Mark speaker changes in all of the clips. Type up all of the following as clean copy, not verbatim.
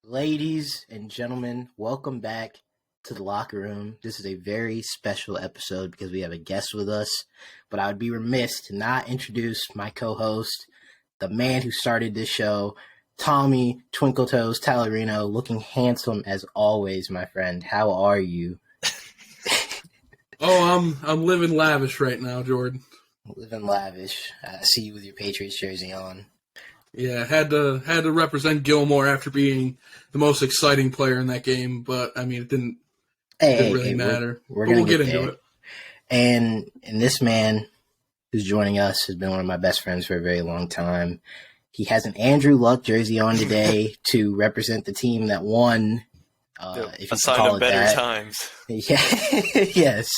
Speaker 1: Ladies and gentlemen, welcome back to the locker room. This is a very special episode because we have a guest with us, but I would be remiss to not introduce my co-host, the man who started this show, Tommy Twinkle Toes Talarino, looking handsome as always, my friend. How are you?
Speaker 2: I'm living lavish right now, Jordan.
Speaker 1: Living lavish. I see you with your Patriots jersey on.
Speaker 2: Yeah, had to represent Gilmore after being the most exciting player in that game, but I mean it didn't really matter. We'll get into it.
Speaker 1: And this man who's joining us has been one of my best friends for a very long time. He has an Andrew Luck jersey on today to represent the team that won. If you
Speaker 3: sign of better times.
Speaker 1: Yeah, yes.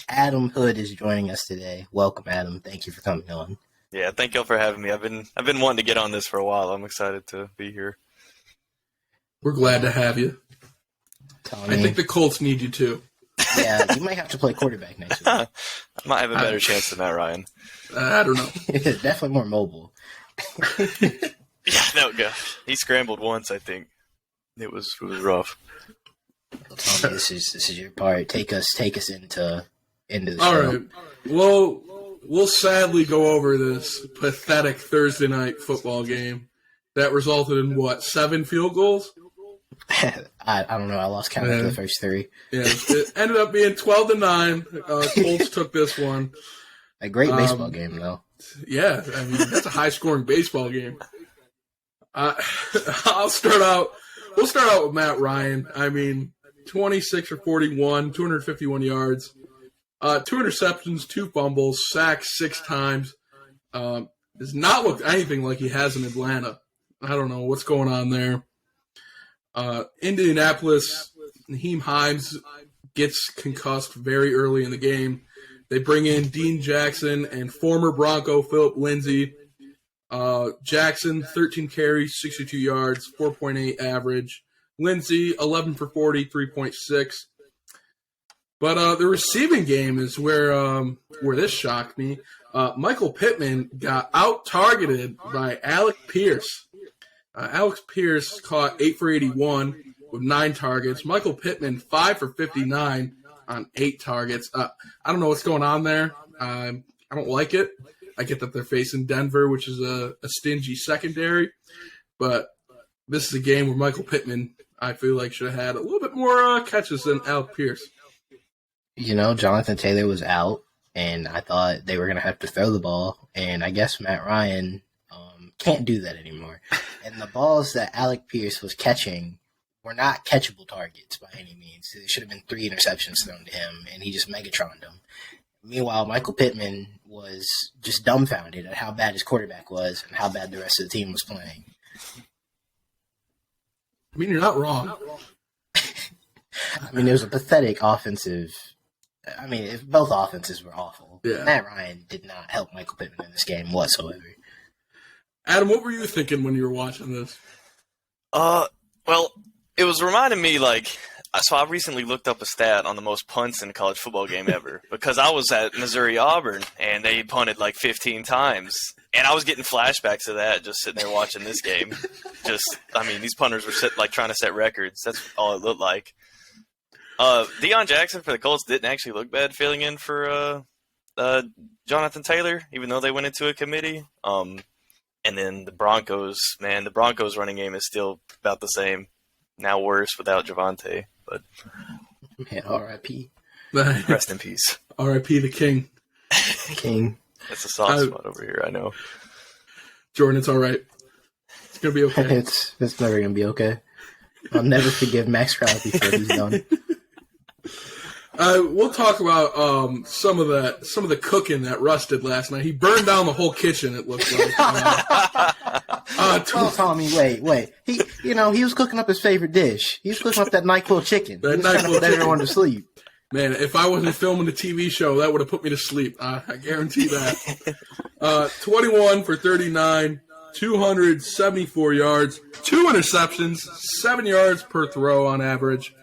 Speaker 1: Adam Hood is joining us today. Welcome, Adam. Thank you for coming on.
Speaker 3: Yeah, thank y'all for having me. I've been wanting to get on this for a while. I'm excited to be here.
Speaker 2: We're glad to have you.
Speaker 1: Tommy.
Speaker 2: I think the Colts need you too.
Speaker 1: Yeah, you might have to play quarterback next week.
Speaker 3: I might have a better chance than Matt Ryan.
Speaker 2: I don't know.
Speaker 1: Definitely more mobile.
Speaker 3: Yeah, no, gosh. He scrambled once, I think. It was rough.
Speaker 1: Well, Tommy, this is your part. Take us into the show.
Speaker 2: All right. Well, we'll sadly go over this pathetic Thursday night football game that resulted in 7 field goals?
Speaker 1: I don't know. I lost count after the first 3.
Speaker 2: Yeah, it ended up being 12-9. Colts took this one.
Speaker 1: A great baseball game, though.
Speaker 2: Yeah, I mean that's a high-scoring baseball game. We'll start out with Matt Ryan. I mean, 26 for 41, 251 yards, 2 interceptions, 2 fumbles, sacked 6 times. Does not look anything like he has in Atlanta. I don't know what's going on there. Indianapolis, Naheem Hines gets concussed very early in the game. They bring in Dean Jackson and former Bronco Philip Lindsay. Jackson, 13 carries, 62 yards, 4.8 average. Lindsay, 11 for 40, 3.6. But the receiving game is where this shocked me. Michael Pittman got out-targeted by Alec Pierce. Alex Pierce caught 8 for 81 with 9 targets. Michael Pittman, 5 for 59 on 8 targets. I don't know what's going on there. I don't like it. I get that they're facing Denver, which is a stingy secondary. But this is a game where Michael Pittman, I feel like, should have had a little bit more catches than Alec Pierce.
Speaker 1: You know, Jonathan Taylor was out, and I thought they were going to have to throw the ball. And I guess Matt Ryan can't do that anymore. And the balls that Alec Pierce was catching were not catchable targets by any means. There should have been 3 interceptions thrown to him, and he just Megatroned them. Meanwhile, Michael Pittman was just dumbfounded at how bad his quarterback was and how bad the rest of the team was playing.
Speaker 2: I mean, you're not wrong.
Speaker 1: I mean, it was a pathetic offensive. I mean, both offenses were awful.
Speaker 2: Yeah.
Speaker 1: Matt Ryan did not help Michael Pittman in this game whatsoever.
Speaker 2: Adam, what were you thinking when you were watching this?
Speaker 3: Well, it was reminding me, so I recently looked up a stat on the most punts in a college football game ever because I was at Missouri-Auburn, and they punted 15 times. And I was getting flashbacks of that just sitting there watching this game. These punters were trying to set records. That's all it looked like. Deion Jackson for the Colts didn't actually look bad filling in for Jonathan Taylor, even though they went into a committee. And then the Broncos running game is still about the same. Now worse without Javonte, but
Speaker 1: man, R.I.P.
Speaker 3: Rest in peace.
Speaker 2: R.I.P. the King.
Speaker 1: King.
Speaker 3: That's a soft spot over here, I know.
Speaker 2: Jordan, it's all right. It's gonna be okay.
Speaker 1: It's never gonna be okay. I'll never forgive Max Crosby for what he's done.
Speaker 2: We'll talk about some of the cooking that Russ did last night. He burned down the whole kitchen. It looked like.
Speaker 1: Tommy, wait. He was cooking up his favorite dish. He was cooking up that NyQuil chicken. He was trying to put everyone to sleep.
Speaker 2: Man, if I wasn't filming the TV show, that would have put me to sleep. I guarantee that. 21 for 39, 274 yards, 2 interceptions, 7 yards per throw on average.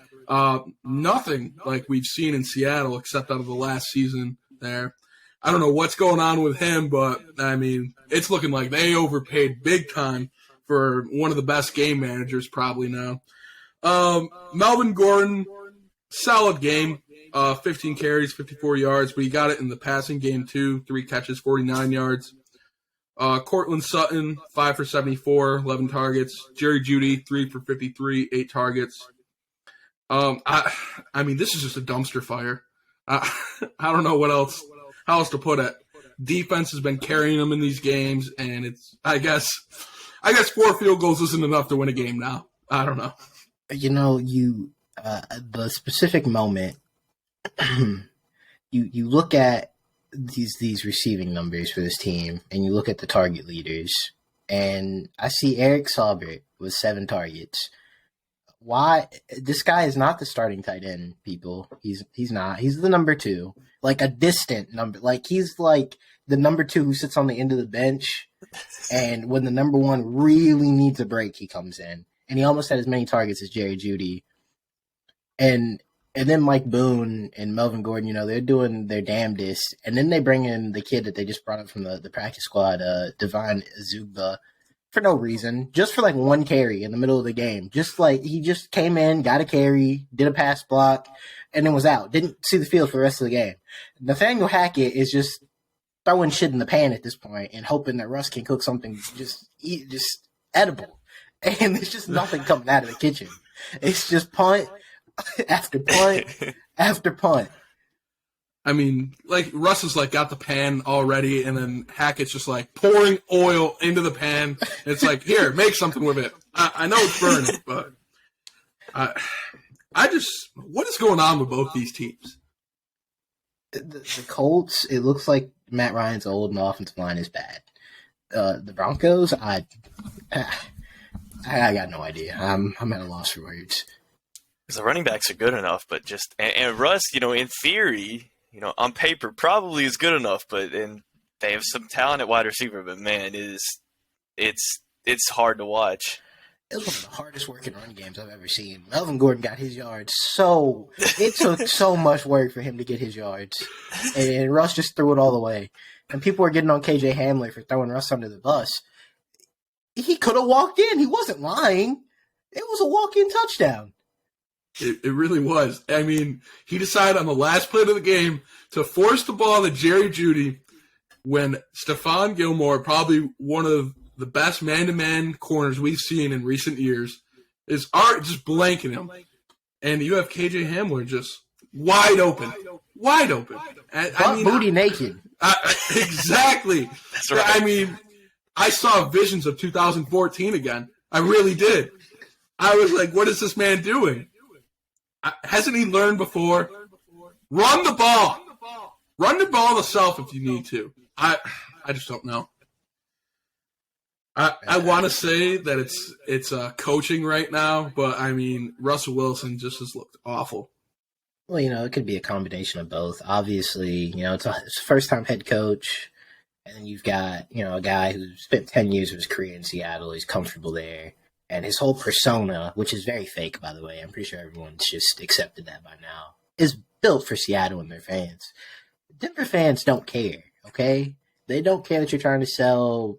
Speaker 2: Nothing like we've seen in Seattle except out of the last season there. I don't know what's going on with him, but, I mean, it's looking like they overpaid big time for one of the best game managers probably now. Melvin Gordon, solid game. 15 carries, 54 yards, but he got it in the passing game too. 3 catches, 49 yards. Cortland Sutton, 5 for 74, 11 targets. Jerry Jeudy, 3 for 53, 8 targets. I mean, this is just a dumpster fire. I don't know how else to put it. Defense has been carrying them in these games, and it's I guess 4 field goals isn't enough to win a game now. I don't know.
Speaker 1: You know, the specific moment, you look at these receiving numbers for this team, and you look at the target leaders, and I see Eric Saubert with 7 targets. Why? This guy is not the starting tight end, people. He's not. He's the number 2, like a distant number. Like he's like the number 2 who sits on the end of the bench, and when the number 1 really needs a break, he comes in. And he almost had as many targets as Jerry Jeudy. And then Mike Boone and Melvin Gordon, they're doing their damnedest. And then they bring in the kid that they just brought up from the practice squad, Devine Azugba, for no reason, just for like 1 carry in the middle of the game. Just like he just came in, got a carry, did a pass block, and then was out. Didn't see the field for the rest of the game. Nathaniel Hackett is just throwing shit in the pan at this point and hoping that Russ can cook something just edible. And there's just nothing coming out of the kitchen. It's just punt after punt after punt.
Speaker 2: I mean, like Russ is like got the pan already, and then Hackett's just like pouring oil into the pan. It's like, here, make something with it. I know it's burning, but what is going on with both these teams?
Speaker 1: The Colts, it looks like Matt Ryan's old and the offensive line is bad. The Broncos, I got no idea. I'm at a loss for words.
Speaker 3: Because the running backs are good enough, but just and Russ, in theory, on paper probably is good enough, but and they have some talent at wide receiver. But man, it's hard to watch.
Speaker 1: It was one of the hardest working run games I've ever seen. Melvin Gordon got his yards, so it took so much work for him to get his yards, and Russ just threw it all away. And people were getting on KJ Hamler for throwing Russ under the bus. He could have walked in. He wasn't lying. It was a walk-in touchdown.
Speaker 2: It really was. I mean, he decided on the last play of the game to force the ball to Jerry Jeudy when Stephon Gilmore, probably one of the best man-to-man corners we've seen in recent years, is just blanking him. And you have KJ Hamler just wide open. Wide open.
Speaker 1: Booty naked.
Speaker 2: Exactly.
Speaker 3: That's right.
Speaker 2: I mean, I saw visions of 2014 again. I really did. I was like, what is this man doing? Hasn't he learned before? Run the ball. Run the ball yourself if you need to. I just don't know. I want to say that it's coaching right now, but I mean, Russell Wilson just has looked awful.
Speaker 1: Well, it could be a combination of both. Obviously, it's a first-time head coach, and then you've got, a guy who spent 10 years of his career in Seattle. He's comfortable there. And his whole persona, which is very fake, by the way, I'm pretty sure everyone's just accepted that by now, is built for Seattle and their fans. Denver fans don't care, okay? They don't care that you're trying to sell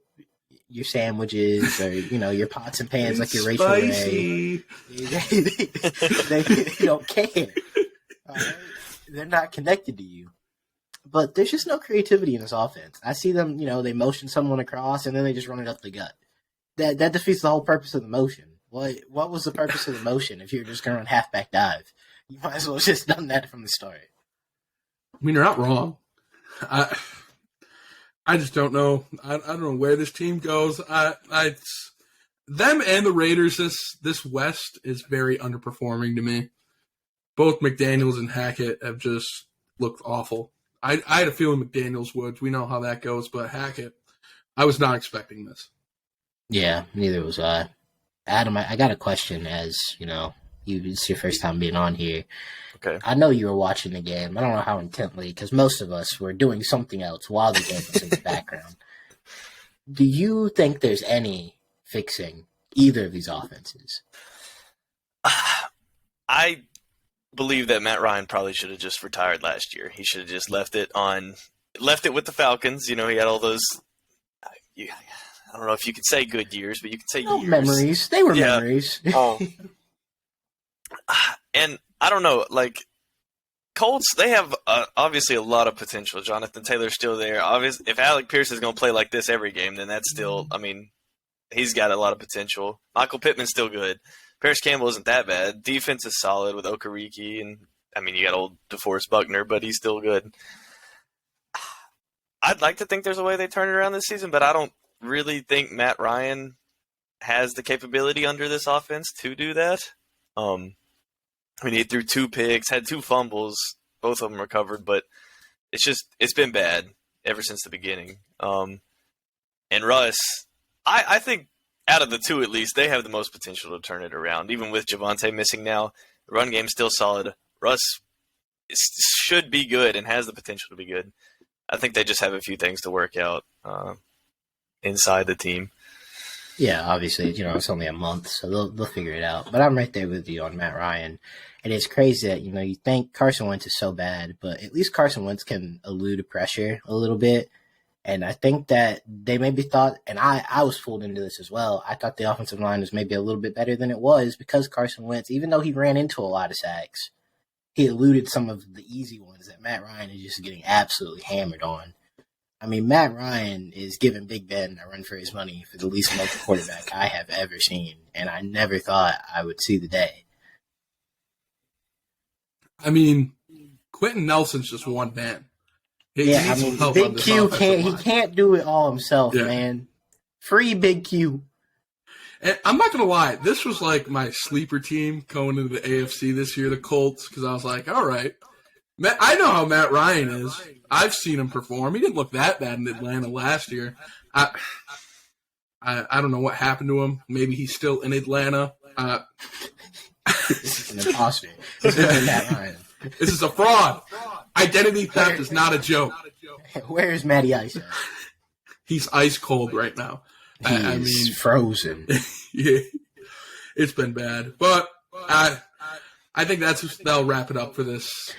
Speaker 1: your sandwiches or, your pots and pans like your Rachel Ray. They don't care. Right? They're not connected to you. But there's just no creativity in this offense. I see them, they motion someone across and then they just run it up the gut. That defeats the whole purpose of the motion. What was the purpose of the motion if you're just going to run halfback dive? You might as well have just done that from the start.
Speaker 2: I mean, you're not wrong. I just don't know. I don't know where this team goes. Them and the Raiders, this West is very underperforming to me. Both McDaniels and Hackett have just looked awful. I had a feeling McDaniels would. We know how that goes, but Hackett, I was not expecting this.
Speaker 1: Yeah, neither was I. Adam, I got a question as, it's your first time being on here.
Speaker 3: Okay.
Speaker 1: I know you were watching the game. I don't know how intently, because most of us were doing something else while the game was in the background. Do you think there's any fixing either of these offenses?
Speaker 3: I believe that Matt Ryan probably should have just retired last year. He should have just left it with the Falcons. He had all those. I don't know if you could say good years, but you could say
Speaker 1: No,
Speaker 3: years.
Speaker 1: memories. They were
Speaker 3: Yeah.
Speaker 1: memories.
Speaker 3: And I don't know, like Colts, they have obviously a lot of potential. Jonathan Taylor's still there. Obviously, if Alec Pierce is going to play like this every game, then that's still, I mean, he's got a lot of potential. Michael Pittman's still good. Paris Campbell isn't that bad. Defense is solid with Okereke, and I mean, you got old DeForest Buckner, but he's still good. I'd like to think there's a way they turn it around this season, but I don't really think Matt Ryan has the capability under this offense to do that. I mean, he threw 2 picks, had 2 fumbles, both of them recovered, but it's been bad ever since the beginning. And Russ, I think out of the 2 at least, they have the most potential to turn it around. Even with Javonte missing now, the run game's still solid. Russ should be good and has the potential to be good. I think they just have a few things to work out inside the team.
Speaker 1: Yeah, obviously, it's only a month, so they'll figure it out. But I'm right there with you on Matt Ryan. And it's crazy that, you think Carson Wentz is so bad, but at least Carson Wentz can elude pressure a little bit. And I think that they maybe thought, and I was fooled into this as well, I thought the offensive line was maybe a little bit better than it was because Carson Wentz, even though he ran into a lot of sacks, he eluded some of the easy ones that Matt Ryan is just getting absolutely hammered on. I mean, Matt Ryan is giving Big Ben a run for his money for the least mobile quarterback I have ever seen, and I never thought I would see the day.
Speaker 2: I mean, Quentin Nelson's just one man.
Speaker 1: Yeah, I mean, Big Q can't do it all himself, man. Free Big Q.
Speaker 2: And I'm not going to lie, this was like my sleeper team going into the AFC this year, the Colts, because I was like, all right, I know how Matt Ryan is. I've seen him perform. He didn't look that bad in Atlanta last year. I don't know what happened to him. Maybe he's still in Atlanta.
Speaker 1: This is an imposter. This isn't Matt Ryan.
Speaker 2: This is a fraud. Identity theft is not a joke.
Speaker 1: Where is Matty Ice at?
Speaker 2: He's ice cold right now.
Speaker 1: He's frozen.
Speaker 2: Yeah, it's been bad. But I think that'll wrap it up for this.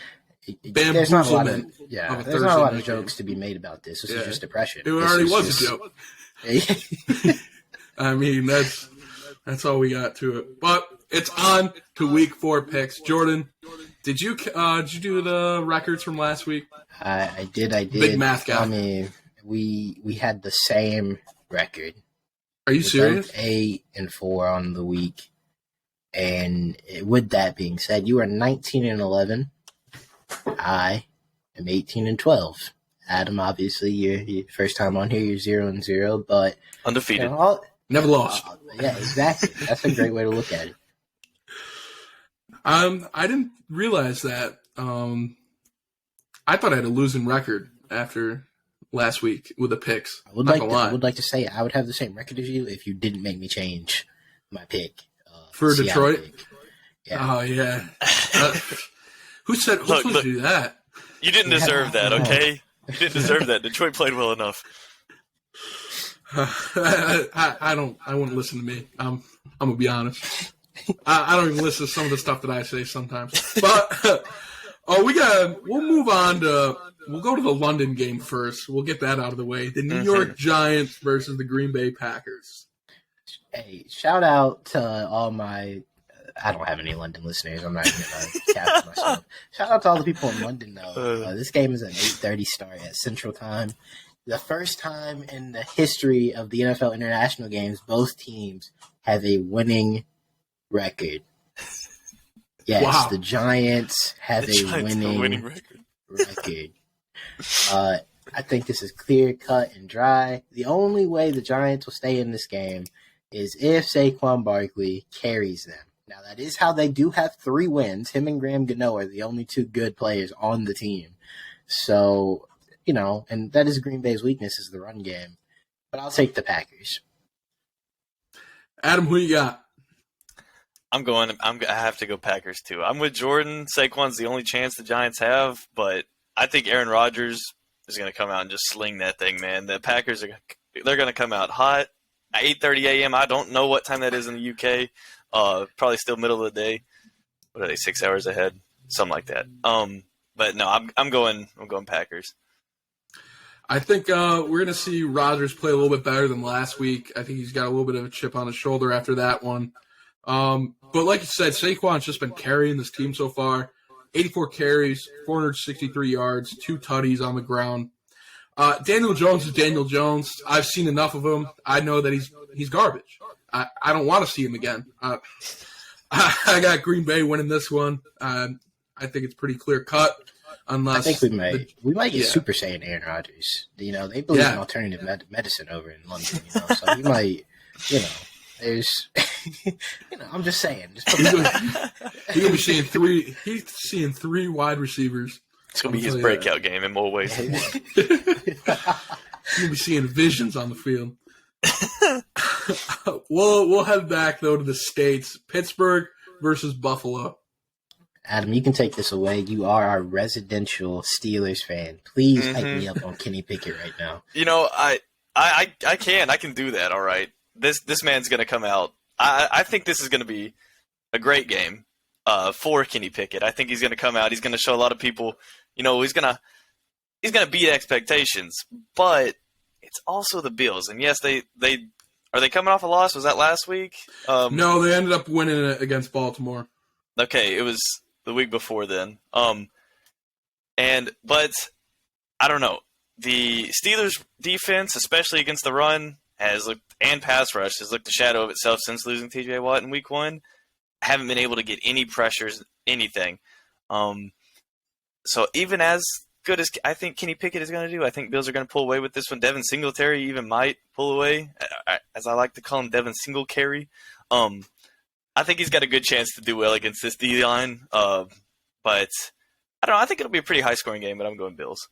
Speaker 1: There's not a lot of there's not a lot of jokes to be made about this. This is just depression.
Speaker 2: It already was a joke. I mean, that's all we got to it. But it's on to week 4 picks. Jordan, did you do the records from last week?
Speaker 1: I did.
Speaker 2: Big math guy.
Speaker 1: I mean, we had the same record.
Speaker 2: Are you serious?
Speaker 1: 8-4 on the week. And with that being said, you are 19-11. I am 18-12. Adam, obviously, your first time on here, you're 0-0, but
Speaker 3: undefeated.
Speaker 2: Never lost.
Speaker 1: Yeah, exactly. That's a great way to look at it.
Speaker 2: I didn't realize that. I thought I had a losing record after last week with the picks.
Speaker 1: I would like to say I would have the same record as you if you didn't make me change my pick
Speaker 2: for Detroit.
Speaker 1: Pick. Yeah.
Speaker 2: Oh yeah. Who's supposed to do that?
Speaker 3: You didn't deserve that, okay? You didn't deserve that. Detroit played well enough.
Speaker 2: I wouldn't listen to me. I'm gonna be honest. I don't even listen to some of the stuff that I say sometimes. But we'll move on to we'll go to the London game first. We'll get that out of the way. The New York Giants versus the Green Bay Packers.
Speaker 1: Hey, shout out to all my I don't have any London listeners. I'm not even going to cap myself. Shout out to all the people in London, though. This game is an 8:30 start at Central Time. The first time in the history of the NFL international games, both teams have a winning record. Yes, wow. The Giants have a winning record. I think this is clear, cut, and dry. The only way the Giants will stay in this game is if Saquon Barkley carries them. Now, that is how they do have 3 wins. Him and Graham Gano are the only 2 good players on the team. So, and that is Green Bay's weakness is the run game. But I'll take the Packers.
Speaker 2: Adam, who you got?
Speaker 3: I have to go Packers, too. I'm with Jordan. Saquon's the only chance the Giants have, but I think Aaron Rodgers is going to come out and just sling that thing, man. The Packers, they're going to come out hot. At 8:30 a.m., I don't know what time that is in the UK. Probably still middle of the day. What are they, 6 hours ahead? Something like that. But no, I'm going Packers.
Speaker 2: I think we're going to see Rodgers play a little bit better than last week. I think he's got a little bit of a chip on his shoulder after that one. But like you said, Saquon's just been carrying this team so far. 84 carries, 463 yards, 2 tutties on the ground. Daniel Jones is Daniel Jones. I've seen enough of him. I know that he's garbage. I don't want to see him again. I got Green Bay winning this one. I think it's pretty clear cut. Unless
Speaker 1: I think we might get Super Saiyan Aaron Rodgers. They believe in alternative medicine over in London. So we might, there's, I'm just saying.
Speaker 2: He's gonna be seeing three. He's seeing 3 wide receivers.
Speaker 3: It's gonna be his breakout game in more ways than one.
Speaker 2: He's gonna be seeing visions on the field. We'll head back though to the States. Pittsburgh versus Buffalo.
Speaker 1: Adam, you can take this away. You are our residential Steelers fan. Please hype me up on Kenny Pickett right now.
Speaker 3: I can do that. All right. This man's gonna come out. I think this is gonna be a great game for Kenny Pickett. I think he's gonna come out. He's gonna show a lot of people. He's gonna beat expectations. But it's also the Bills, and yes, they are they coming off a loss? Was that last week?
Speaker 2: No, they ended up winning it against Baltimore.
Speaker 3: Okay, it was the week before then. But I don't know. The Steelers' defense, especially against the run, and pass rush has looked a shadow of itself since losing T.J. Watt in Week 1. Haven't been able to get any pressures, anything. So even as good as I think Kenny Pickett is going to do, I think Bills are going to pull away with this one. Devin Singletary even might pull away, as I like to call him, Devin Singletary. I think he's got a good chance to do well against this D-line. But I don't know. I think it'll be a pretty high-scoring game, but I'm going Bills.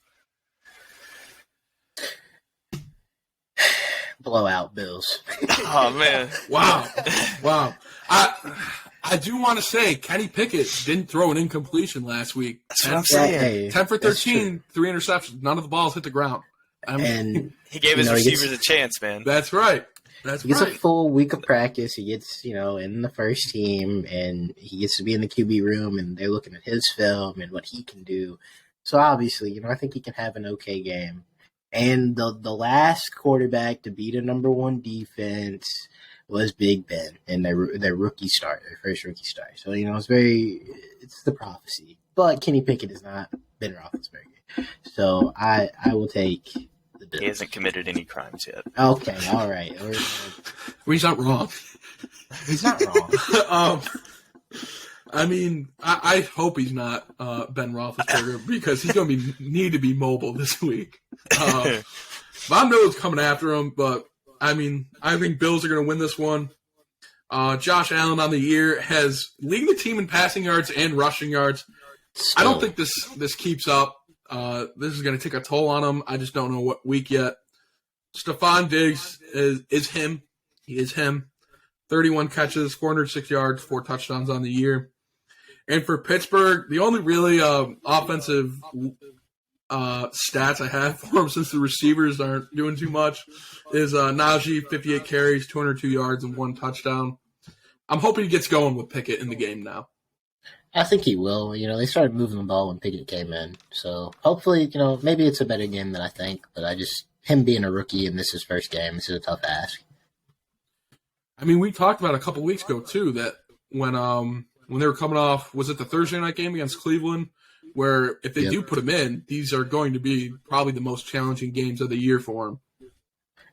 Speaker 1: Blowout Bills.
Speaker 3: Oh, man.
Speaker 2: Wow. I do want to say Kenny Pickett didn't throw an incompletion last week.
Speaker 3: That's what I'm saying.
Speaker 2: 10 for 13, 3 interceptions. None of the balls hit the ground.
Speaker 1: And
Speaker 3: he gave his receivers a chance, man.
Speaker 2: That's right.
Speaker 1: He gets a full week of practice. He gets, in the first team, and he gets to be in the QB room, and they're looking at his film and what he can do. So obviously, I think he can have an okay game. And the last quarterback to beat a number 1 defense was Big Ben in their rookie start, their first rookie start. So, it's the prophecy. But Kenny Pickett is not Ben Roethlisberger. So I will take the Bills.
Speaker 3: He hasn't committed any crimes yet.
Speaker 1: Okay, all right.
Speaker 2: He's not wrong.
Speaker 1: He's not wrong.
Speaker 2: I hope he's not Ben Roethlisberger because he's going to need to be mobile this week. Von Miller's coming after him, but I think Bills are going to win this one. Josh Allen on the year has leading the team in passing yards and rushing yards. I don't think this keeps up. This is going to take a toll on him. I just don't know what week yet. Stephon Diggs is him. He is him. 31 catches, 406 yards, 4 touchdowns on the year. And for Pittsburgh, the only really offensive stats I have for him, since the receivers aren't doing too much, is Najee, 58 carries, 202 yards, and 1 touchdown. I'm hoping he gets going with Pickett in the game now.
Speaker 1: I think he will. They started moving the ball when Pickett came in. So hopefully, maybe it's a better game than I think. But him being a rookie and this is his first game, this is a tough ask.
Speaker 2: We talked about a couple weeks ago, too, that when they were coming off, was it the Thursday night game against Cleveland, where if they do put him in, these are going to be probably the most challenging games of the year for him.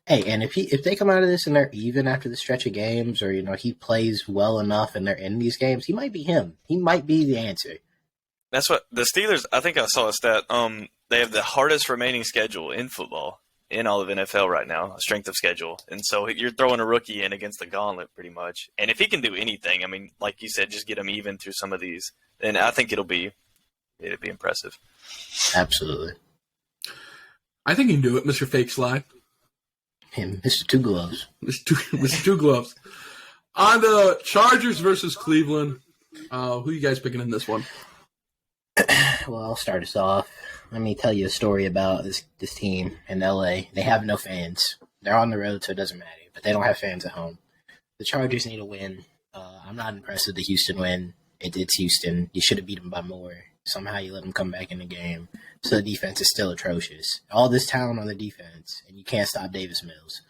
Speaker 1: Hey, and if they come out of this and they're even after the stretch of games, or he plays well enough and they're in these games, he might be him. He might be the answer.
Speaker 3: That's what the Steelers. I think I saw a stat. They have the hardest remaining schedule in football in all of NFL right now, strength of schedule, and so you're throwing a rookie in against the gauntlet pretty much. And if he can do anything, like you said, just get him even through some of these, then I think it'd be impressive.
Speaker 1: Absolutely.
Speaker 2: I think he can do it, Mr. Fake Slide.
Speaker 1: Him, Mr. Two Gloves.
Speaker 2: Mr. Two Gloves. On the Chargers versus Cleveland, who you guys picking in this one?
Speaker 1: Well, I'll start us off. Let me tell you a story about this team in L.A. They have no fans. They're on the road, so it doesn't matter. But they don't have fans at home. The Chargers need a win. I'm not impressed with the Houston win. It's Houston. You should have beat them by more. Somehow you let them come back in the game. So the defense is still atrocious. All this talent on the defense, and you can't stop Davis Mills.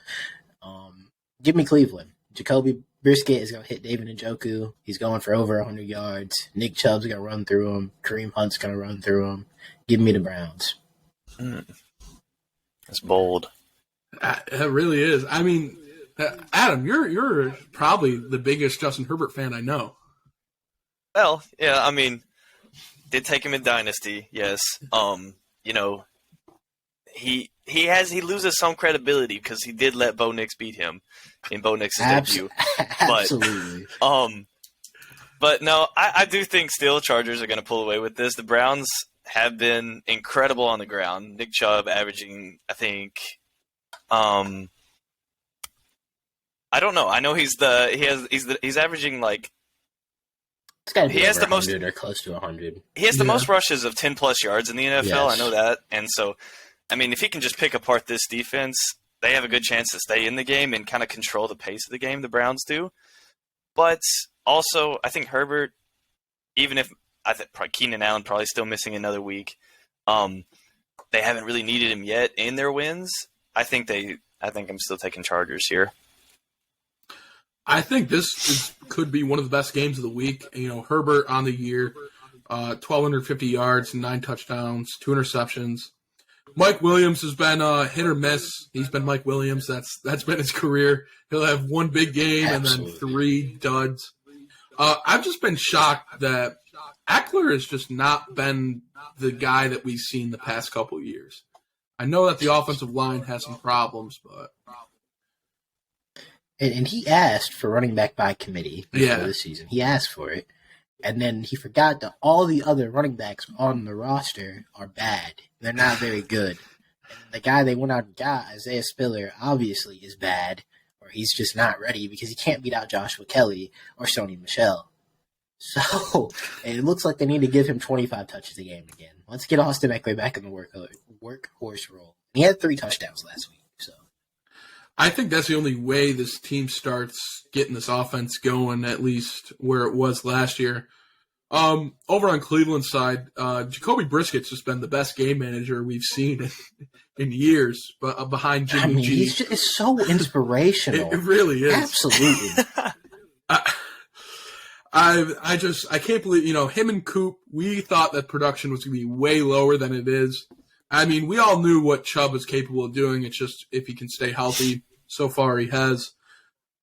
Speaker 1: Give me Cleveland. Jacoby Brisket is going to hit David Njoku. He's going for over 100 yards. Nick Chubb's going to run through him. Kareem Hunt's going to run through him. Give me the Browns.
Speaker 3: That's bold.
Speaker 2: It really is. I mean, Adam, you're probably the biggest Justin Herbert fan I know.
Speaker 3: Well, yeah, I mean, did take him in Dynasty, yes. You know, he loses some credibility because he did let Bo Nix beat him in Bo Nix's debut.
Speaker 1: Absolutely.
Speaker 3: But no, I do think still Chargers are going to pull away with this. The Browns have been incredible on the ground. Nick Chubb averaging, I think, I don't know. I know he's averaging like.
Speaker 1: It's got to be
Speaker 3: he has
Speaker 1: over
Speaker 3: the most
Speaker 1: 100 or close to 100.
Speaker 3: He has the most rushes of 10-plus yards in the NFL.
Speaker 1: Yes.
Speaker 3: I know that. And so, I mean, if he can just pick apart this defense, they have a good chance to stay in the game and kind of control the pace of the game, the Browns do. But also, I think Herbert, even if I think probably Keenan Allen probably still missing another week, they haven't really needed him yet in their wins. I think I'm still taking Chargers here.
Speaker 2: I think this could be one of the best games of the week. You know, Herbert on the year, 1,250 yards, 9 touchdowns, 2 interceptions. Mike Williams has been hit or miss. He's been Mike Williams. That's been his career. He'll have one big game
Speaker 1: Absolutely.
Speaker 2: and then 3 duds. I've just been shocked that Eckler has just not been the guy that we've seen the past couple of years. I know that the offensive line has some problems, but...
Speaker 1: And he asked for running back by committee before the season. He asked for it. And then he forgot that all the other running backs on the roster are bad. They're not very good. And the guy they went out and got, Isaiah Spiller, obviously is bad, or he's just not ready because he can't beat out Joshua Kelly or Sony Michel. So it looks like they need to give him 25 touches a game again. Let's get Austin Eckler back in the workhorse role. He had 3 touchdowns last week. So
Speaker 2: I think that's the only way this team starts getting this offense going, at least where it was last year. Over on Cleveland's side, Jacoby Brisket's just been the best game manager we've seen in years, but behind Jimmy G.
Speaker 1: It's so inspirational.
Speaker 2: It really is.
Speaker 1: Absolutely.
Speaker 2: I can't believe, him and Coop, we thought that production was going to be way lower than it is. I mean, we all knew what Chubb is capable of doing. It's just if he can stay healthy. So far, he has.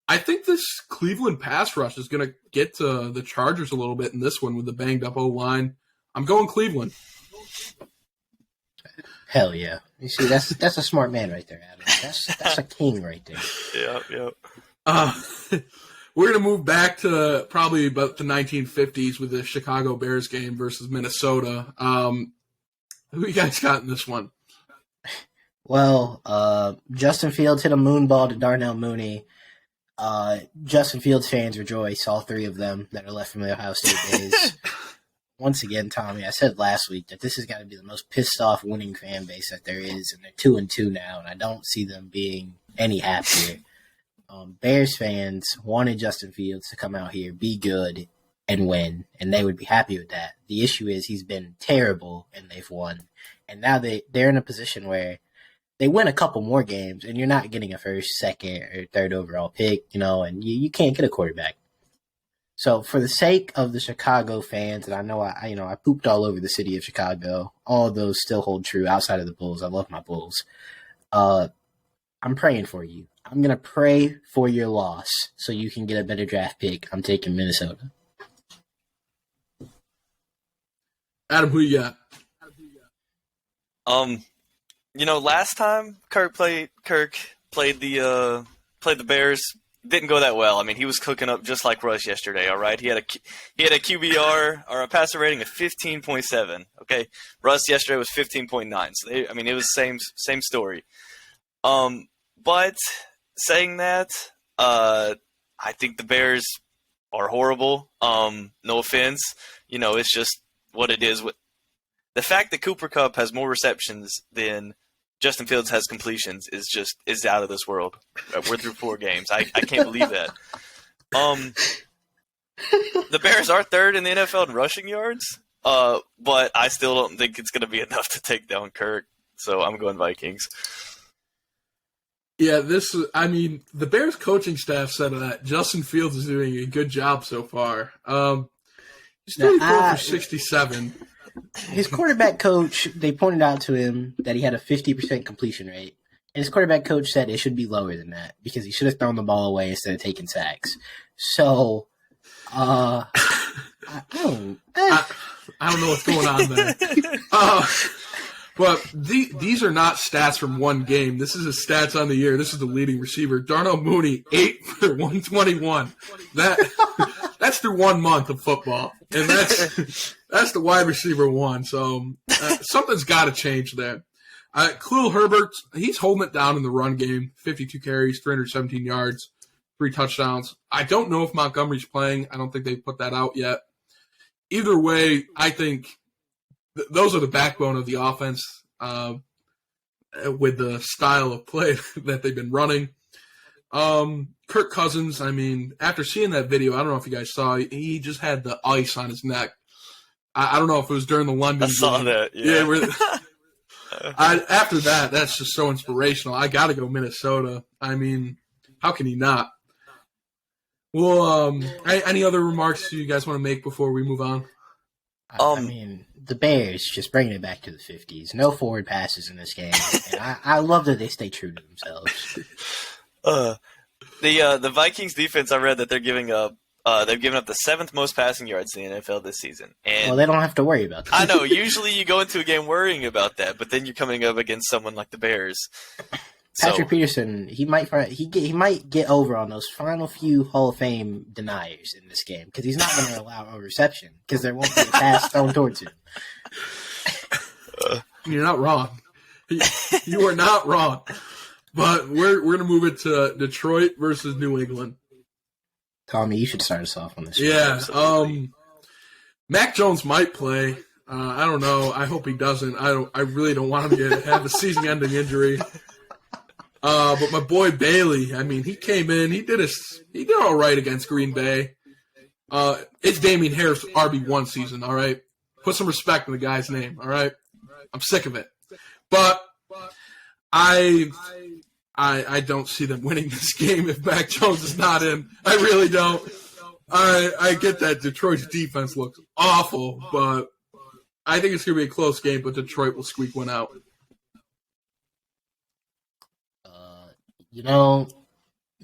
Speaker 2: I think this Cleveland pass rush is going to get to the Chargers a little bit in this one with the banged-up O-line. I'm going Cleveland.
Speaker 1: Hell yeah. You see, that's a smart man right there, Adam. That's a king right there.
Speaker 3: Yep.
Speaker 2: We're going to move back to probably about the 1950s with the Chicago Bears game versus Minnesota. Who you guys got in this one?
Speaker 1: Well, Justin Fields hit a moonball to Darnell Mooney. Justin Fields fans rejoice, all 3 of them that are left from the Ohio State days. Once again, Tommy, I said last week that this has got to be the most pissed off winning fan base that there is, and they're 2-2 now, and I don't see them being any happier. Bears fans wanted Justin Fields to come out here, be good, and win, and they would be happy with that. The issue is he's been terrible, and they've won. And now they're in a position where they win a couple more games, and you're not getting a first, second, or third overall pick, and you can't get a quarterback. So for the sake of the Chicago fans, and I know I pooped all over the city of Chicago, all of those still hold true outside of the Bulls. I love my Bulls. I'm praying for you. I'm going to pray for your loss so you can get a better draft pick. I'm taking Minnesota.
Speaker 2: Adam, who you got?
Speaker 3: Last time Kirk played the Bears, didn't go that well. I mean, he was cooking up just like Russ yesterday. All right, he had a QBR or a passer rating of 15.7. Okay, Russ yesterday was 15.9. So it was the same story. But saying that, I think the Bears are horrible. No offense, it's just what it is. The fact that Cooper Kupp has more receptions than Justin Fields has completions is out of this world. We're through 4 games. I can't believe that. The Bears are 3rd in the NFL in rushing yards. But I still don't think it's going to be enough to take down Kirk. So I'm going Vikings.
Speaker 2: Yeah, the Bears coaching staff said that Justin Fields is doing a good job so far. He's 34 for 67.
Speaker 1: His quarterback coach, they pointed out to him that he had a 50% completion rate. And his quarterback coach said it should be lower than that because he should have thrown the ball away instead of taking sacks. So, I don't
Speaker 2: know what's going on there. But these are not stats from one game. This is his stats on the year. This is the leading receiver. Darnell Mooney, 8 for 121. That's through 1 month of football. And that's the wide receiver one. So something's got to change there. Khalil Herbert, he's holding it down in the run game. 52 carries, 317 yards, 3 touchdowns. I don't know if Montgomery's playing. I don't think they've put that out yet. Either way, I think those are the backbone of the offense with the style of play that they've been running. Kirk Cousins, after seeing that video, I don't know if you guys saw, he just had the ice on his neck. I don't know if it was during the London game.
Speaker 3: I saw that, yeah.
Speaker 2: After that, that's just so inspirational. I got to go Minnesota. How can he not? Well, any other remarks you guys want to make before we move on?
Speaker 1: The Bears just bringing it back to the 50s. No forward passes in this game. And I love that they stay true to themselves.
Speaker 3: The Vikings defense, I read that they've given up the 7th most passing yards in the NFL this season. And
Speaker 1: well, they don't have to worry about that.
Speaker 3: I know. Usually you go into a game worrying about that, but then you're coming up against someone like the Bears.
Speaker 1: Patrick Peterson, he might get over on those final few Hall of Fame deniers in this game because he's not going to allow a reception because there won't be a pass thrown towards him.
Speaker 2: You're not wrong. You are not wrong. But we're going to move it to Detroit versus New England.
Speaker 1: Tommy, you should start us off on this.
Speaker 2: Yeah. Mac Jones might play. I don't know. I hope he doesn't. I really don't want him to have a season-ending injury. But my boy Bailey, he came in. He did all right against Green Bay. It's Damian Harris' RB1 season. All right, put some respect in the guy's name. All right, I'm sick of it. But I don't see them winning this game if Mac Jones is not in. I really don't. I get that Detroit's defense looks awful, but I think it's going to be a close game, but Detroit will squeak one out.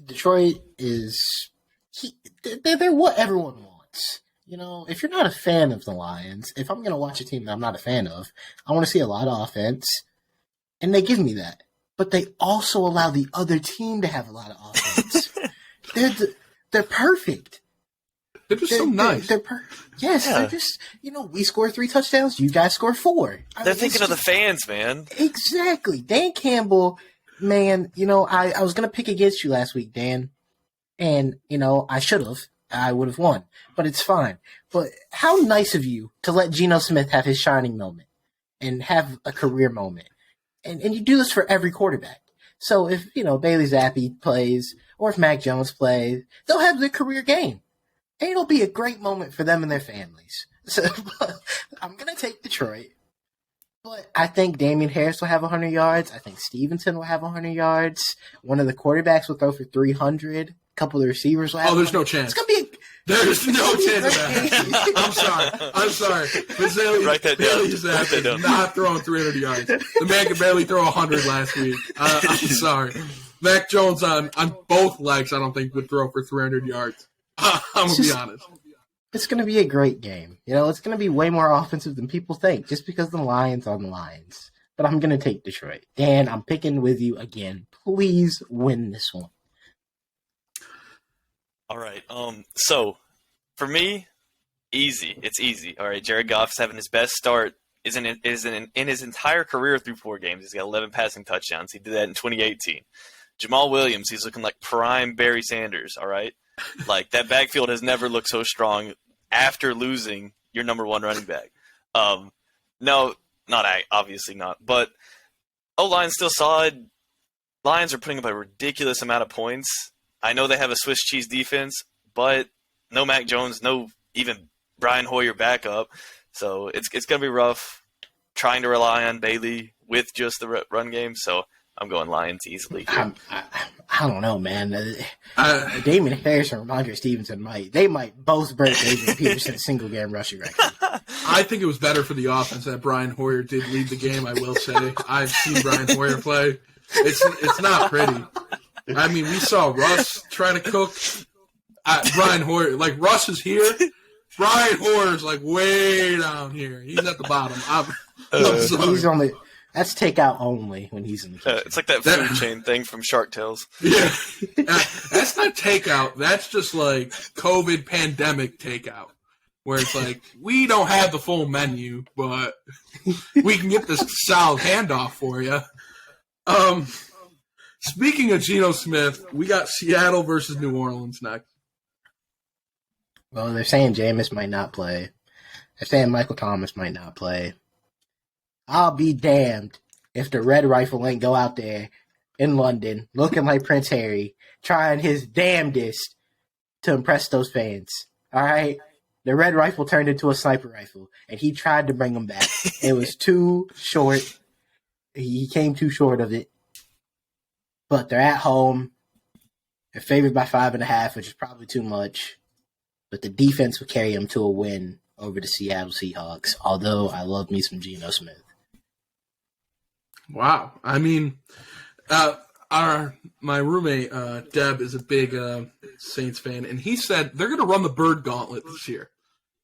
Speaker 1: Detroit is they're what everyone wants. If you're not a fan of the Lions, if I'm going to watch a team that I'm not a fan of, I want to see a lot of offense, and they give me that. But they also allow the other team to have a lot of offense. They're perfect.
Speaker 2: They're just so nice.
Speaker 1: They're just, we score 3 touchdowns, you guys score 4.
Speaker 3: They're thinking of the fans, man.
Speaker 1: Exactly. Dan Campbell, man, I was going to pick against you last week, Dan. And, I should have. I would have won. But it's fine. But how nice of you to let Geno Smith have his shining moment and have a career moment. And you do this for every quarterback. So if, Bailey Zappi plays or if Mac Jones plays, they'll have their career game. And it'll be a great moment for them and their families. So I'm going to take Detroit. But I think Damian Harris will have 100 yards. I think Stevenson will have 100 yards. One of the quarterbacks will throw for 300. A couple of the receivers will have.
Speaker 2: Oh, there's no chance.
Speaker 1: It's going to be
Speaker 2: There's no chance of that. I'm sorry.
Speaker 3: Write that down.
Speaker 2: He's not throwing 300 yards. The man could barely throw 100 last week. I'm sorry. Mac Jones on both legs, I don't think, would throw for 300 yards. I'm going to be honest.
Speaker 1: It's going to be a great game. It's going to be way more offensive than people think just because the Lions are the Lions. But I'm going to take Detroit. Dan, I'm picking with you again. Please win this one.
Speaker 3: All right. So, for me, easy. It's easy. All right. Jared Goff's having his best start in his entire career through 4 games. He's got 11 passing touchdowns. He did that in 2018. Jamal Williams, he's looking like prime Barry Sanders. All right. Like, that backfield has never looked so strong after losing your number 1 running back. No, obviously not. But O-line's still solid. Lions are putting up a ridiculous amount of points. I know they have a Swiss cheese defense, but no Mac Jones, no even Brian Hoyer backup. So it's going to be rough trying to rely on Bailey with just the run game. So I'm going Lions easily here.
Speaker 1: I don't know, man. Damon Harris and Ramondre Stevenson might both break Adrian Peterson's single game rushing record.
Speaker 2: I think it was better for the offense that Brian Hoyer did lead the game, I will say. I've seen Brian Hoyer play. It's not pretty. I mean, we saw Russ try to cook. Brian Hoyer, like, Russ is here. Brian Hoyer's, like, way down here. He's at the bottom.
Speaker 1: He's only... That's takeout only when he's in the kitchen.
Speaker 3: It's like that food chain thing from Shark Tales.
Speaker 2: Yeah. That's not takeout. That's just like COVID pandemic takeout. Where it's like, we don't have the full menu, but we can get this solid handoff for you. Speaking of Geno Smith, we got Seattle versus New Orleans next.
Speaker 1: Well, they're saying Jameis might not play. They're saying Michael Thomas might not play. I'll be damned if the Red Rifle ain't go out there in London looking like Prince Harry, trying his damnedest to impress those fans. All right? The Red Rifle turned into a sniper rifle, and he tried to bring them back. It was too short. He came too short of it. But they're at home. They're favored by 5.5, which is probably too much. But the defense would carry them to a win over the Seattle Seahawks, although I love me some Geno Smith.
Speaker 2: Wow. I mean, my roommate, Deb, is a big Saints fan, and he said they're going to run the Bird Gauntlet this year.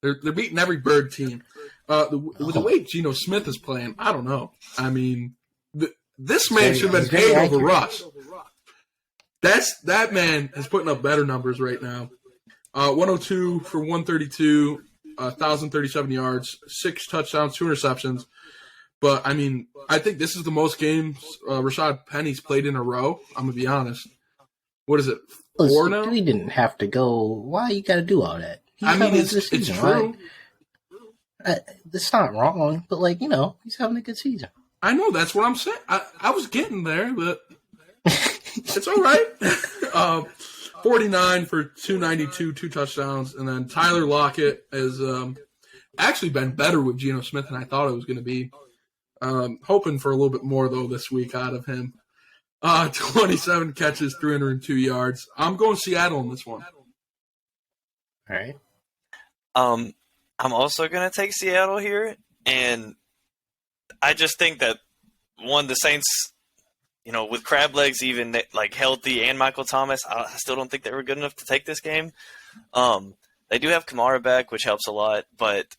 Speaker 2: They're beating every Bird team. With the way Geno Smith is playing, I don't know. I mean, this man should have been paid over Russ. That man is putting up better numbers right now. 102 for 132, 1,037 yards, 6 touchdowns, 2 interceptions. But, I mean, I think this is the most games Rashad Penny's played in a row. I'm going to be honest. What is it, 4 now?
Speaker 1: We didn't have to go. Why you got to do all that?
Speaker 2: It's true.
Speaker 1: Right? It's not wrong, but, like, he's having a good season.
Speaker 2: I know, that's what I'm saying. I was getting there, but it's all right. 49 for 292, 2 touchdowns. And then Tyler Lockett has actually been better with Geno Smith than I thought it was going to be. Hoping for a little bit more, though, this week out of him. 27 catches, 302 yards. I'm going Seattle in this one.
Speaker 1: All right.
Speaker 3: I'm also going to take Seattle here, and I just think that, the Saints, with crab legs even, like, healthy and Michael Thomas, I still don't think they were good enough to take this game. They do have Kamara back, which helps a lot, but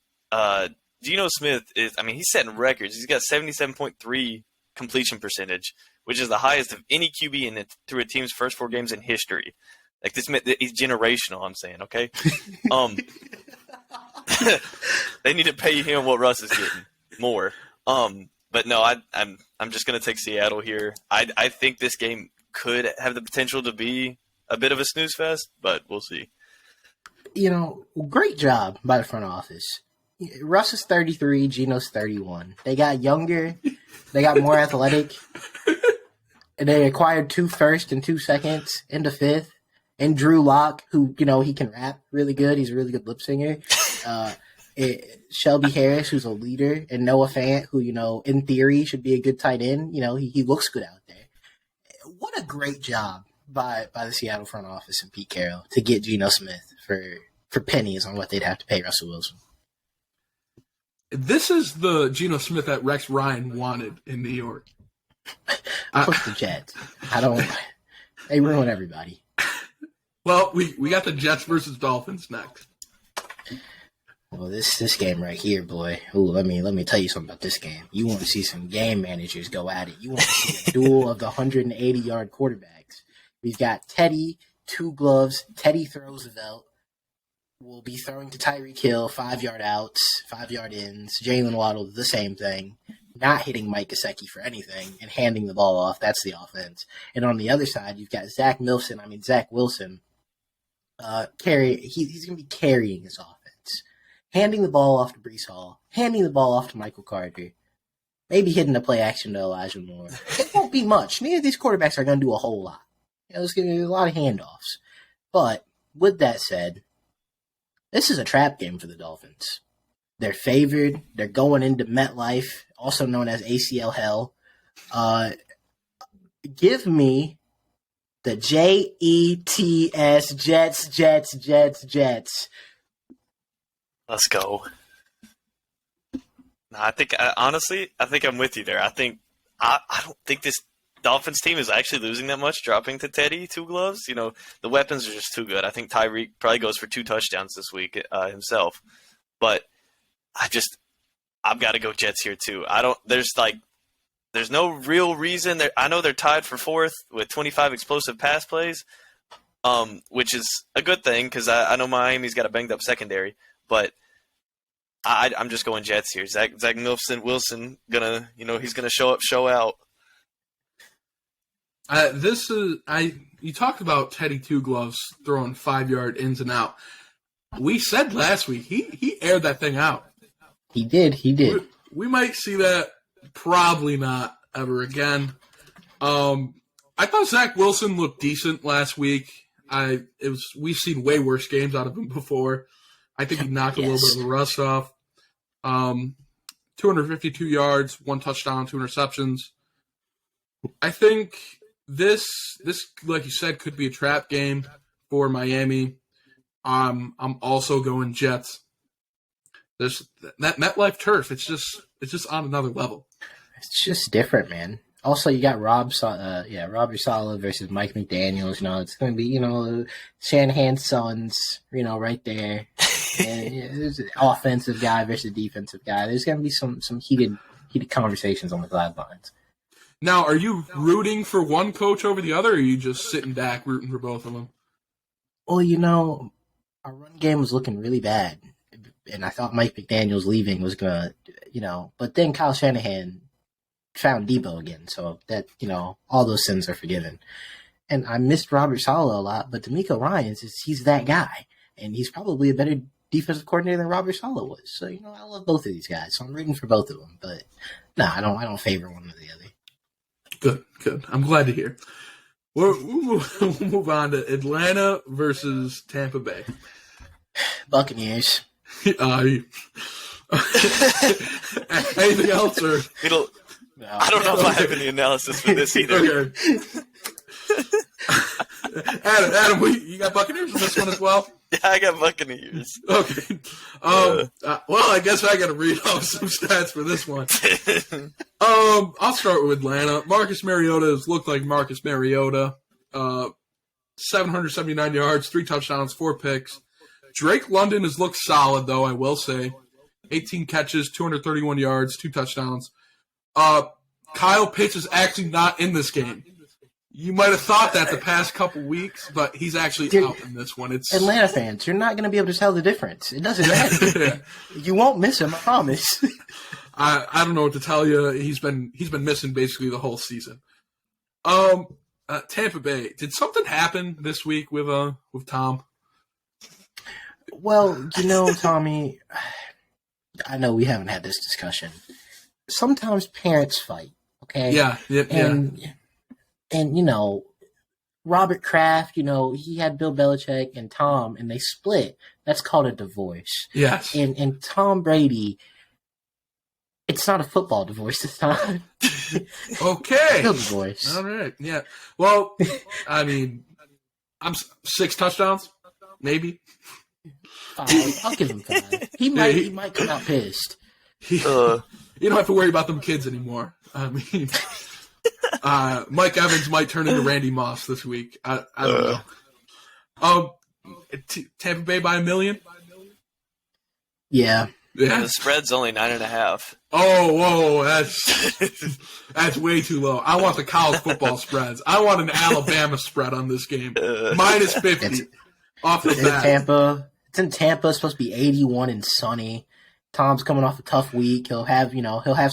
Speaker 3: Geno Smith he's setting records. He's got 77.3 completion percentage, which is the highest of any QB through a team's first 4 games in history. Like, this, he's generational, I'm saying, okay? They need to pay him what Russ is getting, more. But no, I'm just going to take Seattle here. I think this game could have the potential to be a bit of a snooze fest, but we'll see.
Speaker 1: Great job by the front office. Russ is 33, Geno's 31. They got younger. They got more athletic. They acquired 2 firsts and 2 seconds in the 5th. And Drew Lock, who, he can rap really good. He's a really good lip singer. Shelby Harris, who's a leader. And Noah Fant, who, in theory should be a good tight end. He looks good out there. What a great job by the Seattle front office and Pete Carroll to get Geno Smith for pennies on what they'd have to pay Russell Wilson.
Speaker 2: This is the Geno Smith that Rex Ryan wanted in New York.
Speaker 1: Push the Jets. They ruin everybody.
Speaker 2: Well, we got the Jets versus Dolphins next.
Speaker 1: Well, this game right here, boy. Ooh, let me tell you something about this game. You want to see some game managers go at it. You want to see a duel of the 180-yard quarterbacks. We've got Teddy, 2 gloves. Teddy Roosevelt will be throwing to Tyreek Hill, 5-yard outs, 5-yard ins. Jalen Waddle, the same thing. Not hitting Mike Gesicki for anything and handing the ball off. That's the offense. And on the other side, you've got Zach Wilson. He's going to be carrying his offense. Handing the ball off to Breece Hall. Handing the ball off to Michael Carter. Maybe hitting the play action to Elijah Moore. It won't be much. Neither of these quarterbacks are going to do a whole lot. There's going to be a lot of handoffs. But with that said, this is a trap game for the Dolphins. They're favored. They're going into MetLife, also known as ACL hell. Give me the Jets, Jets.
Speaker 3: Let's go. No, I think honestly, I think I'm with you there. I don't think this Dolphins team is actually losing that much, dropping to Teddy 2 gloves. You know, the weapons are just too good. I think Tyreek probably goes for 2 touchdowns this week himself. But I've got to go Jets here too. There's no real reason. I know they're tied for 4th with 25 explosive pass plays, which is a good thing because I know Miami's got a banged up secondary, but I'm just going Jets here. Zach Wilson he's gonna show up, show out.
Speaker 2: You talked about Teddy 2 gloves throwing 5-yard ins and out. We said last week he aired that thing out.
Speaker 1: He did.
Speaker 2: We might see that. Probably not ever again. I thought Zach Wilson looked decent last week. We've seen way worse games out of him before. I think he knocked a little bit of the rust off. 252 yards, 1 touchdown, 2 interceptions. I think this, like you said, could be a trap game for Miami. I'm also going Jets. There's that MetLife turf. It's just on another level.
Speaker 1: It's just different, man. Also, you got Robert Saleh versus Mike McDaniels. You know, it's going to be, Shanahan's sons, right there. And there's an offensive guy versus defensive guy. There's going to be some heated conversations on the sidelines.
Speaker 2: Now, are you rooting for one coach over the other, or are you just sitting back rooting for both of them?
Speaker 1: Well, our run game was looking really bad. And I thought Mike McDaniels leaving was going to, but then Kyle Shanahan found Debo again. So that, all those sins are forgiven. And I missed Robert Saleh a lot, but DeMeco Ryans, he's that guy. And he's probably a better defensive coordinator than Robert Saleh was. So, I love both of these guys. So I'm rooting for both of them. But no, I don't favor one or the other.
Speaker 2: Good. I'm glad to hear. We'll move on to Atlanta versus Tampa Bay.
Speaker 1: Buccaneers.
Speaker 2: Anything else? Or?
Speaker 3: I don't know if I have any analysis for this either.
Speaker 2: Okay. Adam, you got Buccaneers in this one as well?
Speaker 3: Yeah, I got Buccaneers.
Speaker 2: Okay. Well, I guess I got to read off some stats for this one. I'll start with Atlanta. Marcus Mariota has looked like Marcus Mariota. 779 yards, 3 touchdowns, 4 picks. Drake London has looked solid, though, I will say. 18 catches, 231 yards, 2 touchdowns. Kyle Pitts is actually not in this game. You might have thought that the past couple weeks, but he's actually out in this one. It's
Speaker 1: Atlanta fans, you're not going to be able to tell the difference. It doesn't matter. You won't miss him, I promise.
Speaker 2: I don't know what to tell you. He's been missing basically the whole season. Tampa Bay. Did something happen this week with Tom?
Speaker 1: Well, Tommy, I know we haven't had this discussion. Sometimes parents fight, okay?
Speaker 2: Yeah.
Speaker 1: And Robert Kraft, he had Bill Belichick and Tom, and they split. That's called a divorce.
Speaker 2: Yes.
Speaker 1: And Tom Brady, it's not a football divorce this time.
Speaker 2: Okay.
Speaker 1: Real divorce.
Speaker 2: All right. Yeah. Well, I mean, I'm 6 touchdowns, maybe.
Speaker 1: 5. I'll give him 5. He might come out pissed.
Speaker 2: You don't have to worry about them kids anymore. I mean, Mike Evans might turn into Randy Moss this week. I don't know. Tampa Bay by 1 million?
Speaker 1: Yeah.
Speaker 3: Yeah, the spread's only 9.5.
Speaker 2: Oh, whoa, that's way too low. I want the college football spreads. I want an Alabama spread on this game. Minus 50 off the bat.
Speaker 1: It's in Tampa. It's supposed to be 81 and sunny. Tom's coming off a tough week. He'll have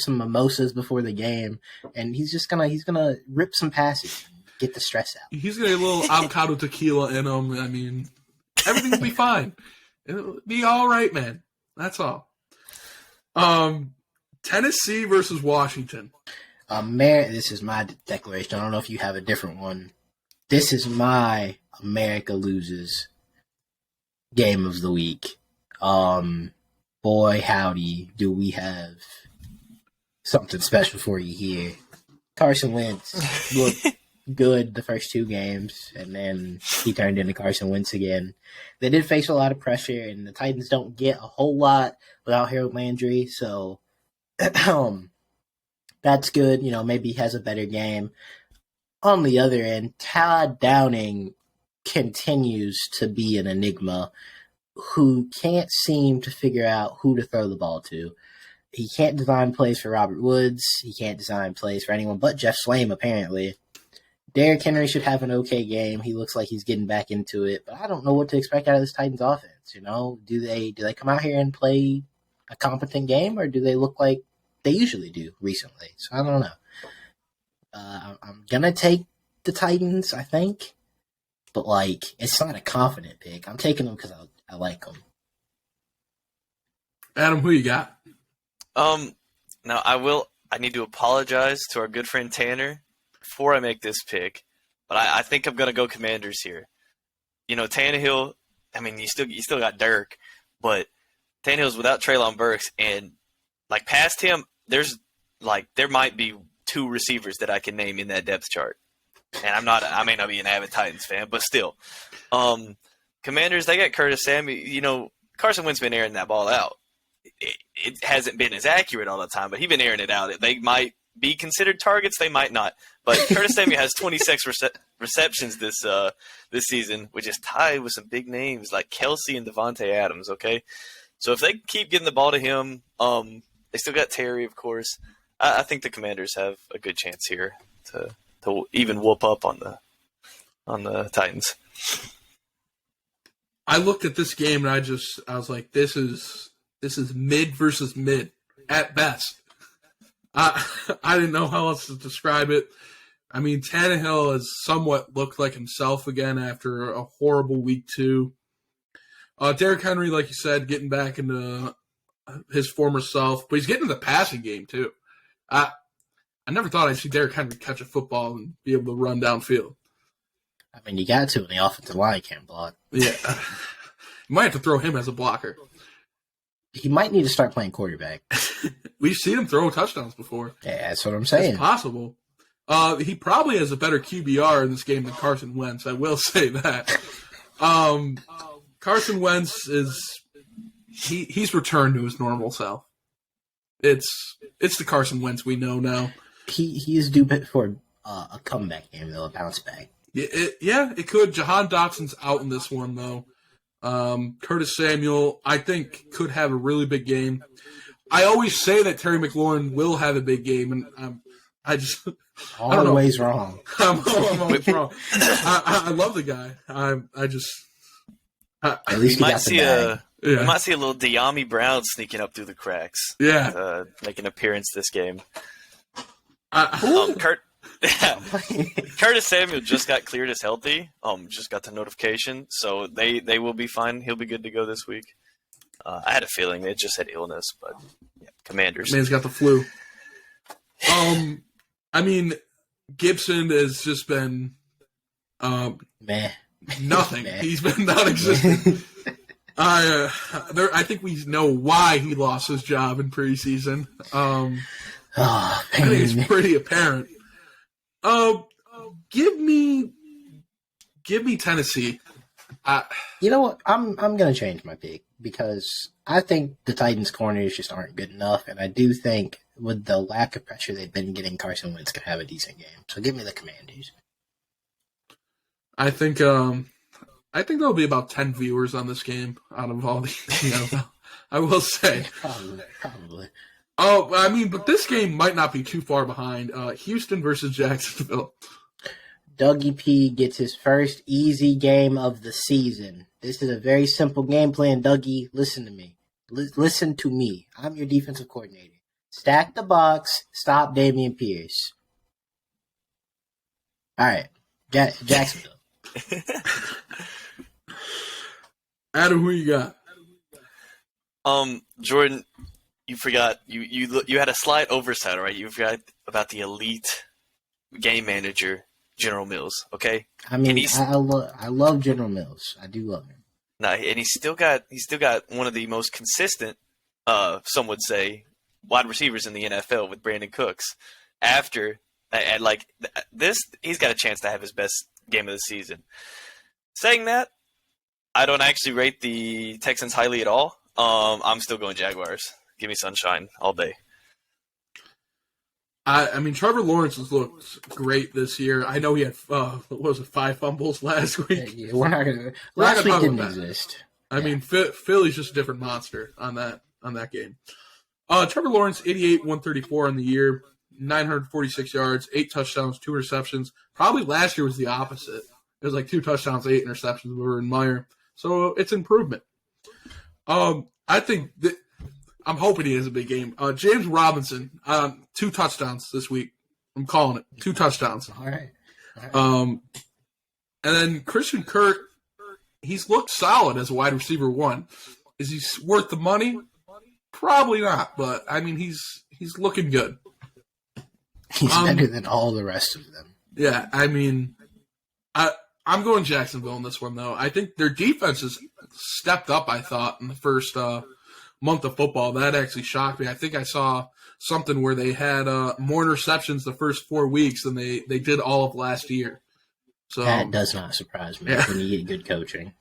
Speaker 1: some mimosas before the game, and he's gonna rip some passes, and get the stress out.
Speaker 2: He's gonna get a little avocado tequila in him. I mean, everything will be fine. It'll be all right, man. That's all. Tennessee versus Washington.
Speaker 1: This is my declaration. I don't know if you have a different one. This is my America loses game of the week. boy, howdy, do we have something special for you here. Carson Wentz looked good the first 2 games, and then he turned into Carson Wentz again. They did face a lot of pressure, and the Titans don't get a whole lot without Harold Landry, so that's good. Maybe he has a better game. On the other end, Todd Downing continues to be an enigma who can't seem to figure out who to throw the ball to. He can't design plays for Robert Woods. He can't design plays for anyone but Jeff Slam, apparently. Derrick Henry should have an okay game. He looks like he's getting back into it, but I don't know what to expect out of this Titans offense. Do they come out here and play a competent game, or do they look like they usually do recently? So I don't know. I'm gonna take the Titans, I think, but it's not a confident pick. I'm taking them because I like them.
Speaker 2: Adam, who you got?
Speaker 3: Now I need to apologize to our good friend Tanner before I make this pick, but I think I'm gonna go Commanders here. Tannehill. I mean, you still got Dirk, but Tannehill's without Treylon Burks, and past him, there might be 2 receivers that I can name in that depth chart. And I may not be an avid Titans fan, but still. Commanders, they got Curtis Samuel. Carson Wentz been airing that ball out. It hasn't been as accurate all the time, but he's been airing it out. They might be considered targets, they might not. But Curtis Samuel has 26 receptions this season, which is tied with some big names like Kelsey and Devontae Adams, okay? So if they keep getting the ball to him, they still got Terry, of course. I think the Commanders have a good chance here to even whoop up on the Titans.
Speaker 2: I looked at this game and I was like, this is mid versus mid at best. I didn't know how else to describe it. I mean, Tannehill has somewhat looked like himself again after a horrible week 2. Derrick Henry, like you said, getting back into his former self, but he's getting into the passing game too. I never thought I'd see Derrick Henry catch a football and be able to run downfield.
Speaker 1: I mean, you got to when the offensive line can't block.
Speaker 2: Yeah. You might have to throw him as a blocker.
Speaker 1: He might need to start playing quarterback.
Speaker 2: We've seen him throw touchdowns before.
Speaker 1: Yeah, that's what I'm saying.
Speaker 2: It's possible. He probably has a better QBR in this game than Carson Wentz. I will say that. Carson Wentz he's returned to his normal self. It's the Carson Wentz we know now.
Speaker 1: He is due for a comeback game, though, a bounce back.
Speaker 2: It could. Jahan Dotson's out in this one, though. Curtis Samuel, I think, could have a really big game. I always say that Terry McLaurin will have a big game, and I don't know.
Speaker 1: Always wrong.
Speaker 2: I'm always wrong. I love the guy.
Speaker 1: At least
Speaker 3: you might see a little De'Ami Brown sneaking up through the cracks.
Speaker 2: Yeah,
Speaker 3: make an appearance this game. Curtis Samuel just got cleared as healthy. Just got the notification, so they will be fine. He'll be good to go this week. I had a feeling they just had illness, but yeah, Commanders.
Speaker 2: Man's got the flu. I mean, Gibson has just been nothing. He's been non-existent. I think we know why he lost his job in preseason. I think it's pretty apparent. Give me Tennessee.
Speaker 1: You know what? I'm going to change my pick because I think the Titans' corners just aren't good enough, and I do think with the lack of pressure they've been getting, Carson Wentz can have a decent game. So give me the Commanders.
Speaker 2: I think there'll be about 10 viewers on this game out of all the. I will say.
Speaker 1: Probably.
Speaker 2: Oh, I mean, but this game might not be too far behind. Houston versus Jacksonville.
Speaker 1: Dougie P gets his first easy game of the season. This is a very simple game plan, Dougie. Listen to me. Listen to me. I'm your defensive coordinator. Stack the box. Stop Dameon Pierce. All right. Jacksonville.
Speaker 2: Adam, who you got?
Speaker 3: Jordan, you forgot you had a slight oversight, right? You forgot about the elite game manager, General Mills. Okay,
Speaker 1: I mean, I love General Mills. I do love him.
Speaker 3: No, and he's still got one of the most consistent some would say, wide receivers in the NFL with Brandon Cooks. After, and like this, he's got a chance to have his best game of the season. Saying that, I don't actually rate the Texans highly at all. I'm still going Jaguars. Give me sunshine all day.
Speaker 2: I mean, Trevor Lawrence has looked great this year. I know he had, 5 fumbles last week?
Speaker 1: Yeah, we're not going to. Last week didn't exist.
Speaker 2: I mean, Philly's just a different monster on that game. Trevor Lawrence, 88, 134 on the year, 946 yards, 8 touchdowns, 2 interceptions. Probably last year was the opposite. It was like 2 touchdowns, 8 interceptions with Urban Meyer. So it's improvement. I think that I'm hoping he has a big game. James Robinson, 2 touchdowns this week. I'm calling it 2 touchdowns.
Speaker 1: All right.
Speaker 2: And then Christian Kirk, he's looked solid as a wide receiver 1. Is he worth the money? Probably not, but I mean he's looking good.
Speaker 1: He's better than all the rest of them.
Speaker 2: Yeah, I mean, I'm going Jacksonville in this one though. I think their defense has stepped up. I thought in the first month of football, that actually shocked me. I think I saw something where they had more interceptions the first 4 weeks than they did all of last year. So
Speaker 1: that does not surprise me when you get good coaching.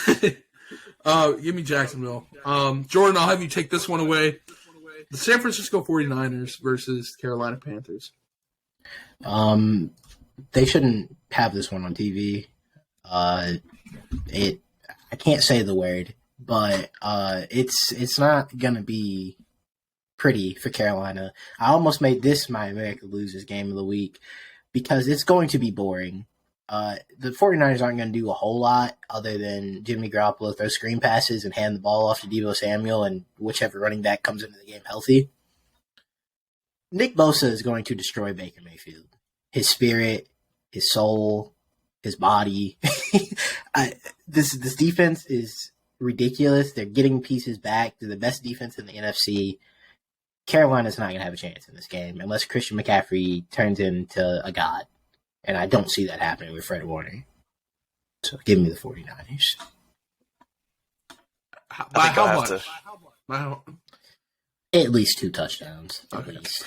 Speaker 2: Give me Jacksonville. Jordan, I'll have you take this one away. The San Francisco 49ers versus Carolina Panthers.
Speaker 1: They shouldn't have this one on TV. I can't say the word, but it's not gonna be pretty for Carolina. I almost made this my America Losers game of the week because it's going to be boring. The 49ers aren't going to do a whole lot other than Jimmy Garoppolo throw screen passes and hand the ball off to Deebo Samuel and whichever running back comes into the game healthy. Nick Bosa is going to destroy Baker Mayfield. His spirit, his soul, his body. This defense is ridiculous. They're getting pieces back. They're the best defense in the NFC. Carolina's not going to have a chance in this game unless Christian McCaffrey turns into a god. And I don't see that happening with Fred Warner. So give me the 49ers.
Speaker 2: By how much?
Speaker 1: At least 2 touchdowns. At
Speaker 2: Okay.
Speaker 1: least.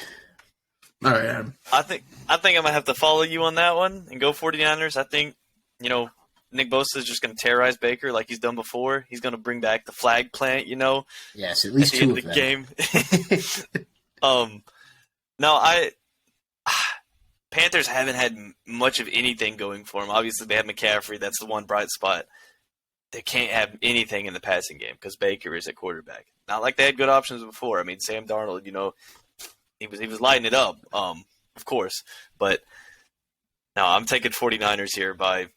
Speaker 2: All right, Adam.
Speaker 3: I think I'm gonna have to follow you on that one and go 49ers. I think Nick Bosa is just gonna terrorize Baker like he's done before. He's gonna bring back the flag plant.
Speaker 1: Yes, at least
Speaker 3: at the
Speaker 1: 2
Speaker 3: end
Speaker 1: of
Speaker 3: of
Speaker 1: them.
Speaker 3: the game. No, Panthers haven't had much of anything going for them. Obviously, they have McCaffrey. That's the one bright spot. They can't have anything in the passing game because Baker is at quarterback. Not like they had good options before. I mean, Sam Darnold, he was lighting it up, of course. But no, I'm taking 49ers here by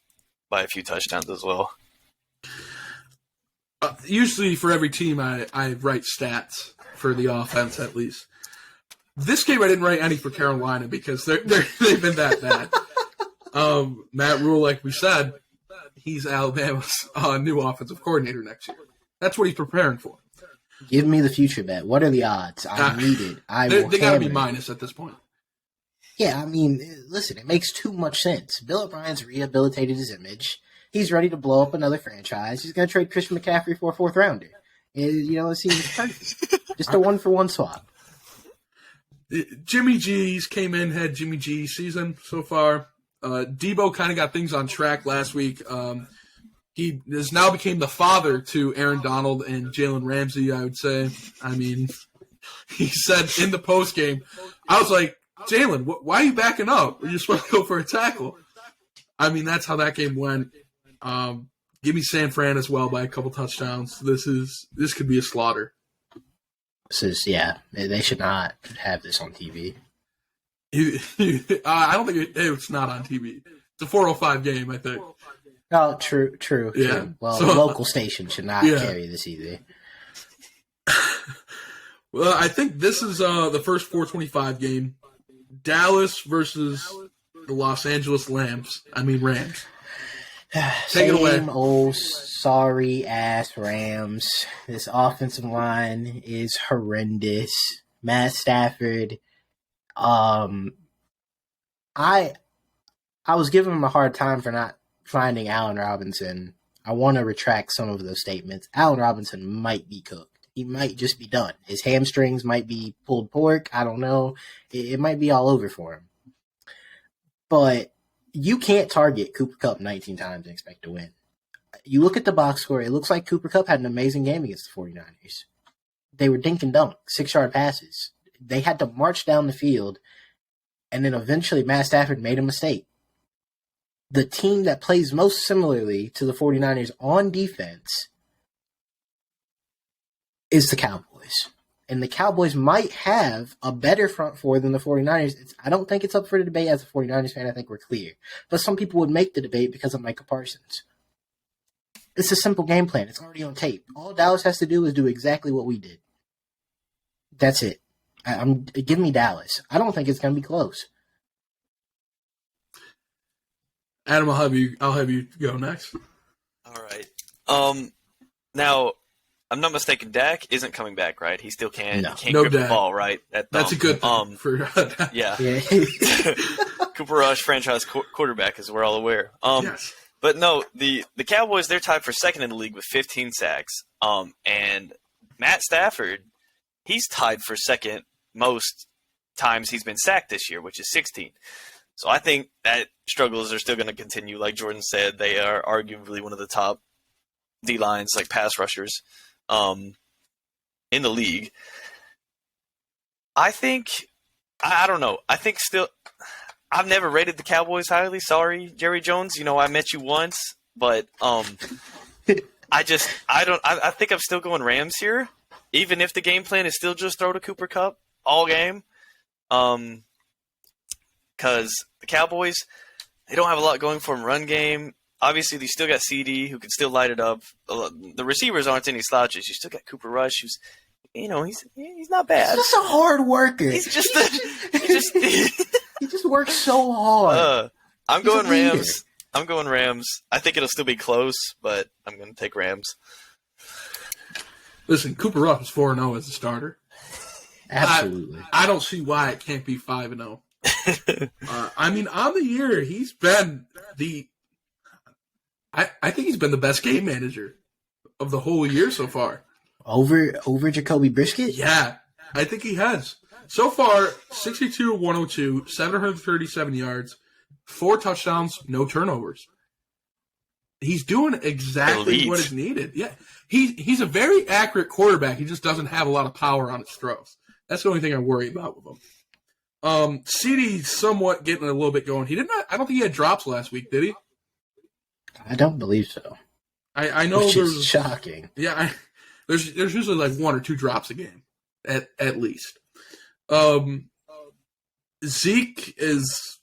Speaker 3: a few touchdowns as well.
Speaker 2: Usually for every team, I write stats for the offense at least. This game I didn't write any for Carolina because they've been that bad. Matt Rule, like we said, he's Alabama's new offensive coordinator next year. That's what he's preparing for.
Speaker 1: Give me the future bet. What are the odds? I need it.
Speaker 2: They got to be minus at this point.
Speaker 1: Yeah, I mean, listen, it makes too much sense. Bill O'Brien's rehabilitated his image. He's ready to blow up another franchise. He's going to trade Christian McCaffrey for a 4th rounder. It seems perfect. Just a 1-for-1 swap.
Speaker 2: Jimmy G's came in, had Jimmy G season so far. Debo kind of got things on track last week. He has now became the father to Aaron Donald and Jalen Ramsey, I would say. I mean, he said in the postgame, I was like, Jalen, why are you backing up? You're supposed to go for a tackle. I mean, that's how that game went. Give me San Fran as well by a couple touchdowns. This could be a slaughter.
Speaker 1: They should not have this on TV.
Speaker 2: I don't think it's not on TV. It's a 4:05 game, I think.
Speaker 1: Oh, true.
Speaker 2: Yeah.
Speaker 1: Well,
Speaker 2: So-
Speaker 1: the local station should not carry this either.
Speaker 2: Well, I think this is the first 4:25 game. Dallas versus the Los Angeles Rams. Take it away.
Speaker 1: Same old sorry-ass Rams. This offensive line is horrendous. Matt Stafford. I was giving him a hard time for not finding Allen Robinson. I want to retract some of those statements. Allen Robinson might be cooked. he might just be done. His hamstrings might be pulled pork. I don't know. It might be all over for him. But you can't target Cooper Kupp 19 times and expect to win. You look at the box score, it looks like Cooper Kupp had an amazing game against the 49ers. They were dink and dunk, 6-yard passes. They had to march down the field, and then eventually Matt Stafford made a mistake. The team that plays most similarly to the 49ers on defense is the Cowboys. And the Cowboys might have a better front four than the 49ers. I don't think it's up for the debate as a 49ers fan. I think we're clear. But some people would make the debate because of Micah Parsons. It's a simple game plan. It's already on tape. All Dallas has to do is do exactly what we did. That's it. Give me Dallas. I don't think it's going to be close.
Speaker 2: Adam, I'll have you go next.
Speaker 3: All right. Now, I'm not mistaken. Dak isn't coming back, right? He still can't.
Speaker 2: No,
Speaker 3: Can't grip
Speaker 2: Dak.
Speaker 3: the ball, right?
Speaker 2: That's a good thing for
Speaker 3: yeah.
Speaker 1: Yeah.
Speaker 3: Cooper Rush, franchise quarterback, as we're all aware.
Speaker 2: Yes.
Speaker 3: But no, the Cowboys, they're tied for second in the league with 15 sacks. And Matt Stafford, he's tied for second most times he's been sacked this year, which is 16. So I think that struggles are still going to continue. Like Jordan said, they are arguably one of the top D-lines, like pass rushers, in the league. I think, I don't know. I think still, I've never rated the Cowboys highly. Sorry, Jerry Jones. You know, I met you once, but I think I'm still going Rams here, even if the game plan is still just throw to Cooper Kupp all game. Because the Cowboys, they don't have a lot going for them run game. Obviously, they still got CD who can still light it up. The receivers aren't any slouches. You still got Cooper Rush, who's, he's not bad.
Speaker 1: He's just a hard worker.
Speaker 3: He
Speaker 1: just works so hard.
Speaker 3: I'm going Rams. I'm going Rams. I think it'll still be close, but I'm going to take Rams.
Speaker 2: Listen, Cooper Rush is 4-0 as a starter.
Speaker 1: Absolutely.
Speaker 2: I don't see why it can't be 5-0. On the year, he's been I think he's been the best game manager of the whole year so far.
Speaker 1: Over Jacoby Brissett?
Speaker 2: Yeah, I think he has. So far, 62-102, 737 yards, 4 touchdowns, no turnovers. He's doing exactly what is needed. Yeah, he's a very accurate quarterback. He just doesn't have a lot of power on his throws. That's the only thing I worry about with him. CD's somewhat getting a little bit going. I don't think he had drops last week, did he?
Speaker 1: I don't believe so.
Speaker 2: I know
Speaker 1: Which
Speaker 2: there's
Speaker 1: is shocking.
Speaker 2: Yeah, there's usually like 1 or 2 drops a game, at least. Zeke is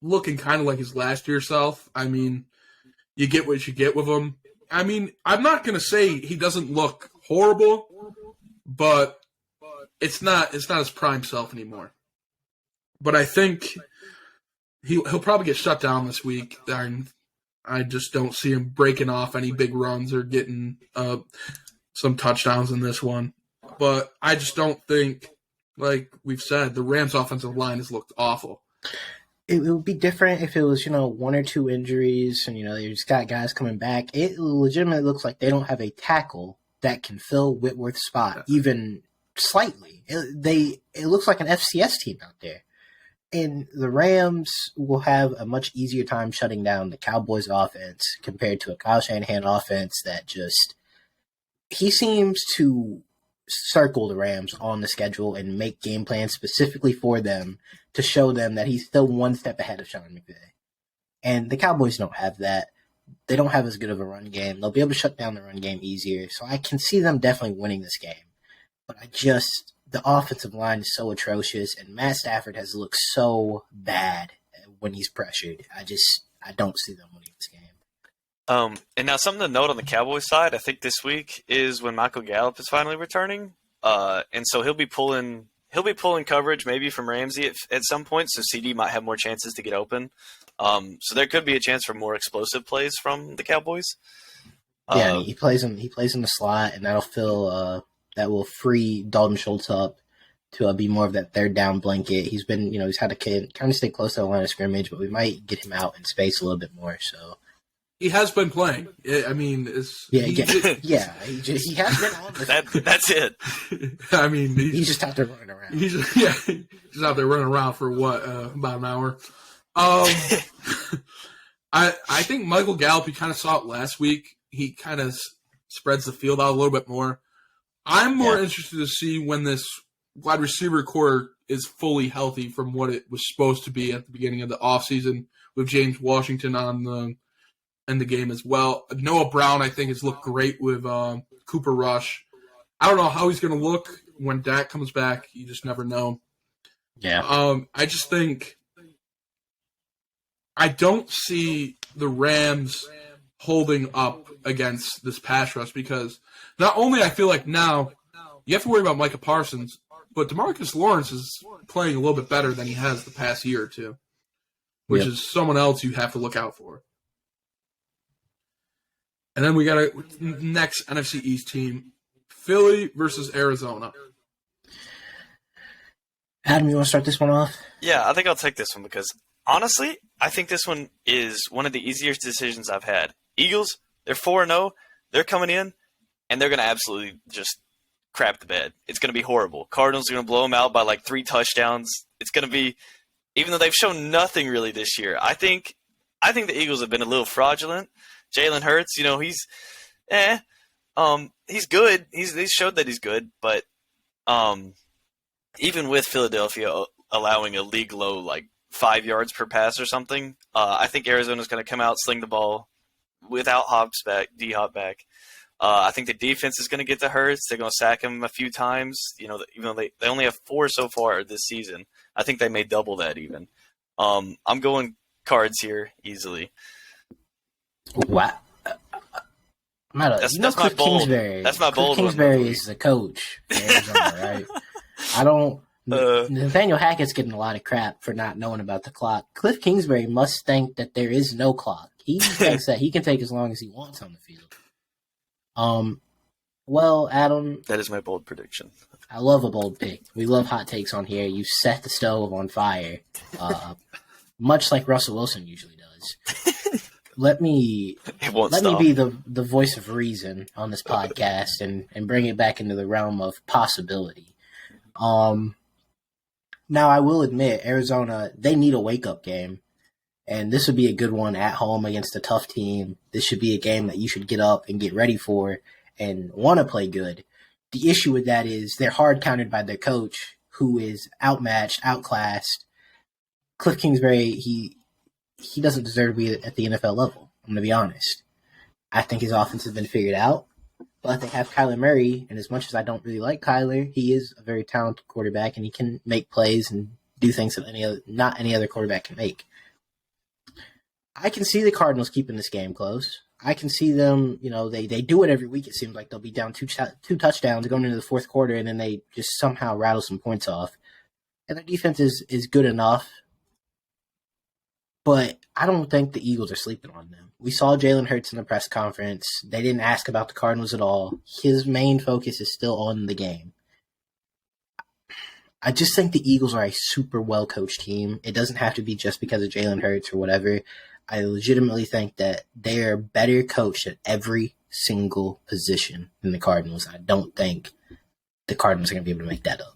Speaker 2: looking kind of like his last year self. I mean, you get what you get with him. I mean, I'm not going to say he doesn't look horrible, but it's not his prime self anymore. But I think he'll probably get shut down this week. I just don't see him breaking off any big runs or getting some touchdowns in this one. But I just don't think, like we've said, the Rams' offensive line has looked awful.
Speaker 1: It would be different if it was, 1 or 2 injuries and, they just got guys coming back. It legitimately looks like they don't have a tackle that can fill Whitworth's spot, even slightly. It looks like an FCS team out there. And the Rams will have a much easier time shutting down the Cowboys offense compared to a Kyle Shanahan offense that he seems to circle the Rams on the schedule and make game plans specifically for them to show them that he's still one step ahead of Sean McVay. And the Cowboys don't have that. They don't have as good of a run game. They'll be able to shut down the run game easier. So I can see them definitely winning this game. But the offensive line is so atrocious, and Matt Stafford has looked so bad when he's pressured. I don't see them winning this game.
Speaker 3: And now something to note on the Cowboys side, I think this week is when Michael Gallup is finally returning. And so he'll be pulling coverage maybe from Ramsey at some point, so CD might have more chances to get open. So there could be a chance for more explosive plays from the Cowboys.
Speaker 1: Yeah, he plays in the slot, and that will free Dalton Schultz up to be more of that third down blanket. He's been, he's had to kind of stay close to the line of scrimmage, but we might get him out in space a little bit more. So
Speaker 2: He has been playing. I mean,
Speaker 1: he has been on the
Speaker 3: That's it.
Speaker 2: I mean,
Speaker 1: he's just out there running around.
Speaker 2: He's out there running around for what, about an hour. I think Michael Gallup, you kind of saw it last week. He kind of spreads the field out a little bit more. I'm more interested to see when this wide receiver core is fully healthy from what it was supposed to be at the beginning of the offseason with James Washington in the game as well. Noah Brown, I think, has looked great with Cooper Rush. I don't know how he's going to look when Dak comes back. You just never know.
Speaker 1: Yeah.
Speaker 2: I just think I don't see the Rams holding up against this pass rush because not only I feel like now you have to worry about Micah Parsons, but DeMarcus Lawrence is playing a little bit better than he has the past year or two, which is someone else you have to look out for. And then we got a next NFC East team, Philly versus Arizona.
Speaker 1: Adam, you want to start this one off?
Speaker 3: Yeah, I think I'll take this one because, honestly, I think this one is one of the easiest decisions I've had. Eagles, they're 4-0. They're coming in, and they're going to absolutely just crap the bed. It's going to be horrible. Cardinals are going to blow them out by like 3 touchdowns. It's going to be, even though they've shown nothing really this year, I think the Eagles have been a little fraudulent. Jalen Hurts, he's good. He's showed that he's good, but even with Philadelphia allowing a league low like 5 yards per pass or something, I think Arizona's going to come out, sling the ball without D-Hop back. I think the defense is going to get to Hurts. They're going to sack him a few times. Even though they only have 4 so far this season, I think they may double that even. I'm going Cards here easily.
Speaker 1: Wow.
Speaker 3: That's my bold.
Speaker 1: Kingsbury.
Speaker 3: That's my bold.
Speaker 1: Cliff Kingsbury is the coach for Arizona, right? Nathaniel Hackett's getting a lot of crap for not knowing about the clock. Cliff Kingsbury must think that there is no clock. He thinks that he can take as long as he wants on the field. Well, Adam,
Speaker 3: that is my bold prediction.
Speaker 1: I love a bold pick. We love hot takes on here. You set the stove on fire, much like Russell Wilson usually does. Let me be the voice of reason on this podcast and bring it back into the realm of possibility. Now, I will admit, Arizona, they need a wake-up game, and this would be a good one at home against a tough team. This should be a game that you should get up and get ready for and want to play good. The issue with that is they're hard countered by their coach, who is outmatched, outclassed. Cliff Kingsbury, he doesn't deserve to be at the NFL level, I'm going to be honest. I think his offense has been figured out, but they have Kyler Murray, and as much as I don't really like Kyler, he is a very talented quarterback, and he can make plays and do things that not any other quarterback can make. I can see the Cardinals keeping this game close. I can see them, they do it every week. It seems like they'll be down two touchdowns going into the fourth quarter, and then they just somehow rattle some points off. And their defense is good enough, but I don't think the Eagles are sleeping on them. We saw Jalen Hurts in the press conference. They didn't ask about the Cardinals at all. His main focus is still on the game. I just think the Eagles are a super well-coached team. It doesn't have to be just because of Jalen Hurts or whatever. I legitimately think that they are better coached at every single position than the Cardinals. I don't think the Cardinals are going to be able to make that up.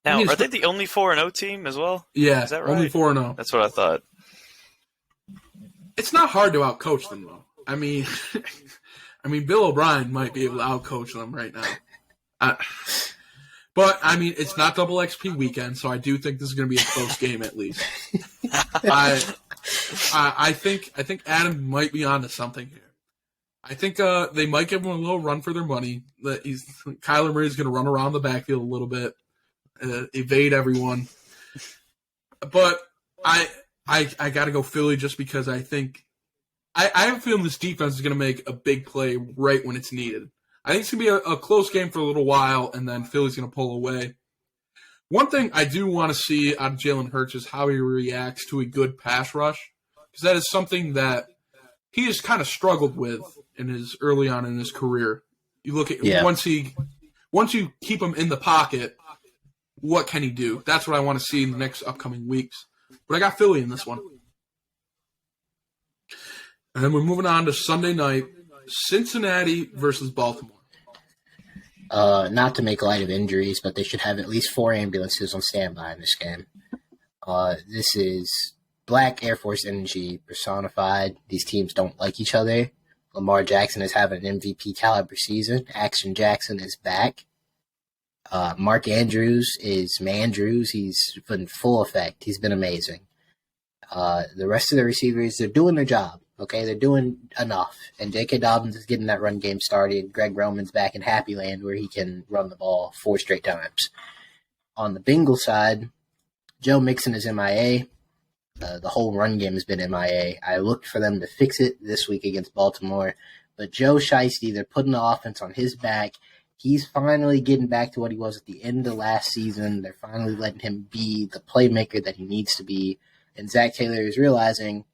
Speaker 3: Now, are they the only 4-0 team as well?
Speaker 2: Yeah,
Speaker 3: is that right?
Speaker 2: Only 4-0.
Speaker 3: That's what I thought.
Speaker 2: It's not hard to outcoach them, though. I mean, Bill O'Brien might be able to outcoach them right now. But it's not double XP weekend, so I do think this is going to be a close game at least. I think Adam might be onto something here. I think they might give him a little run for their money. Kyler Murray's going to run around the backfield a little bit, evade everyone. But I got to go Philly just because I think I have a feeling this defense is going to make a big play right when it's needed. I think it's going to be a close game for a little while, and then Philly's going to pull away. One thing I do want to see out of Jalen Hurts is how he reacts to a good pass rush, because that is something that he has kind of struggled with early on in his career. You look at once you keep him in the pocket, what can he do? That's what I want to see in the next upcoming weeks. But I got Philly in this one. And then we're moving on to Sunday night, Cincinnati versus Baltimore.
Speaker 1: Not to make light of injuries, but they should have at least 4 ambulances on standby in this game. This is Black Air Force energy personified. These teams don't like each other. Lamar Jackson is having an MVP caliber season. Action Jackson is back. Mark Andrews is Mandrews. He's been full effect. He's been amazing. The rest of the receivers, they're doing their job. Okay, they're doing enough. And J.K. Dobbins is getting that run game started. Greg Roman's back in Happy Land where he can run the ball 4 straight times. On the Bengals side, Joe Mixon is MIA. The whole run game has been MIA. I looked for them to fix it this week against Baltimore. But Joe Shiesty, they're putting the offense on his back. He's finally getting back to what he was at the end of last season. They're finally letting him be the playmaker that he needs to be. And Zach Taylor is realizing,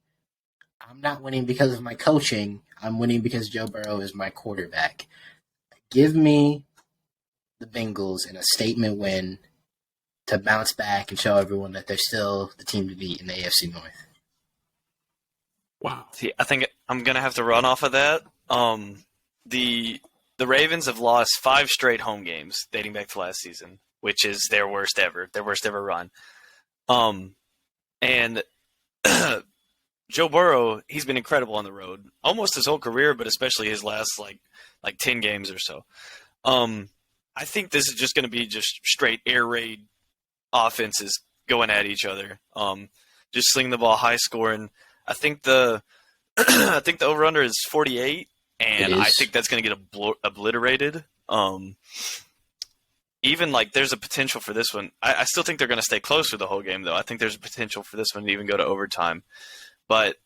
Speaker 1: I'm not winning because of my coaching. I'm winning because Joe Burrow is my quarterback. Give me the Bengals in a statement win to bounce back and show everyone that they're still the team to beat in the AFC North.
Speaker 2: Wow.
Speaker 3: See, I think I'm going to have to run off of that. The Ravens have lost 5 straight home games dating back to last season, which is their worst ever run. And Joe Burrow, he's been incredible on the road, almost his whole career, but especially his last like 10 games or so. I think this is just going to be just straight air raid offenses going at each other. Just sling the ball high scoring. I think the over under is 48, and I think that's going to get obliterated. Even there's a potential for this one. I still think they're going to stay close for the whole game, though. I think there's a potential for this one to even go to overtime. But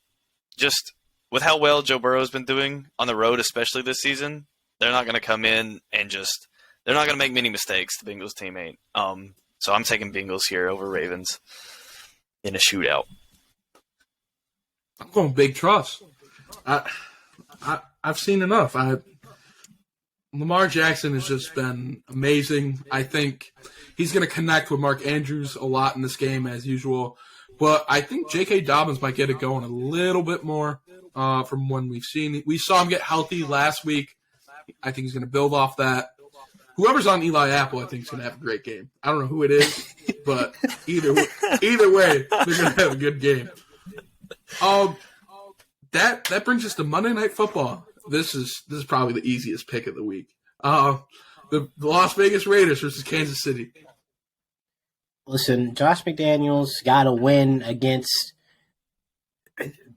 Speaker 3: just with how well Joe Burrow has been doing on the road, especially this season, they're not going to come in and they're not going to make many mistakes. The Bengals team ain't. So I'm taking Bengals here over Ravens in a shootout.
Speaker 2: I'm going big trust. I've seen enough. Lamar Jackson has just been amazing. I think he's going to connect with Mark Andrews a lot in this game as usual. But I think J.K. Dobbins might get it going a little bit more from when we've seen. We saw him get healthy last week. I think he's going to build off that. Whoever's on Eli Apple, I think, is going to have a great game. I don't know who it is, but either way, they're going to have a good game. That brings us to Monday Night Football. This is probably the easiest pick of the week. The Las Vegas Raiders versus Kansas City.
Speaker 1: Listen, Josh McDaniels got a win against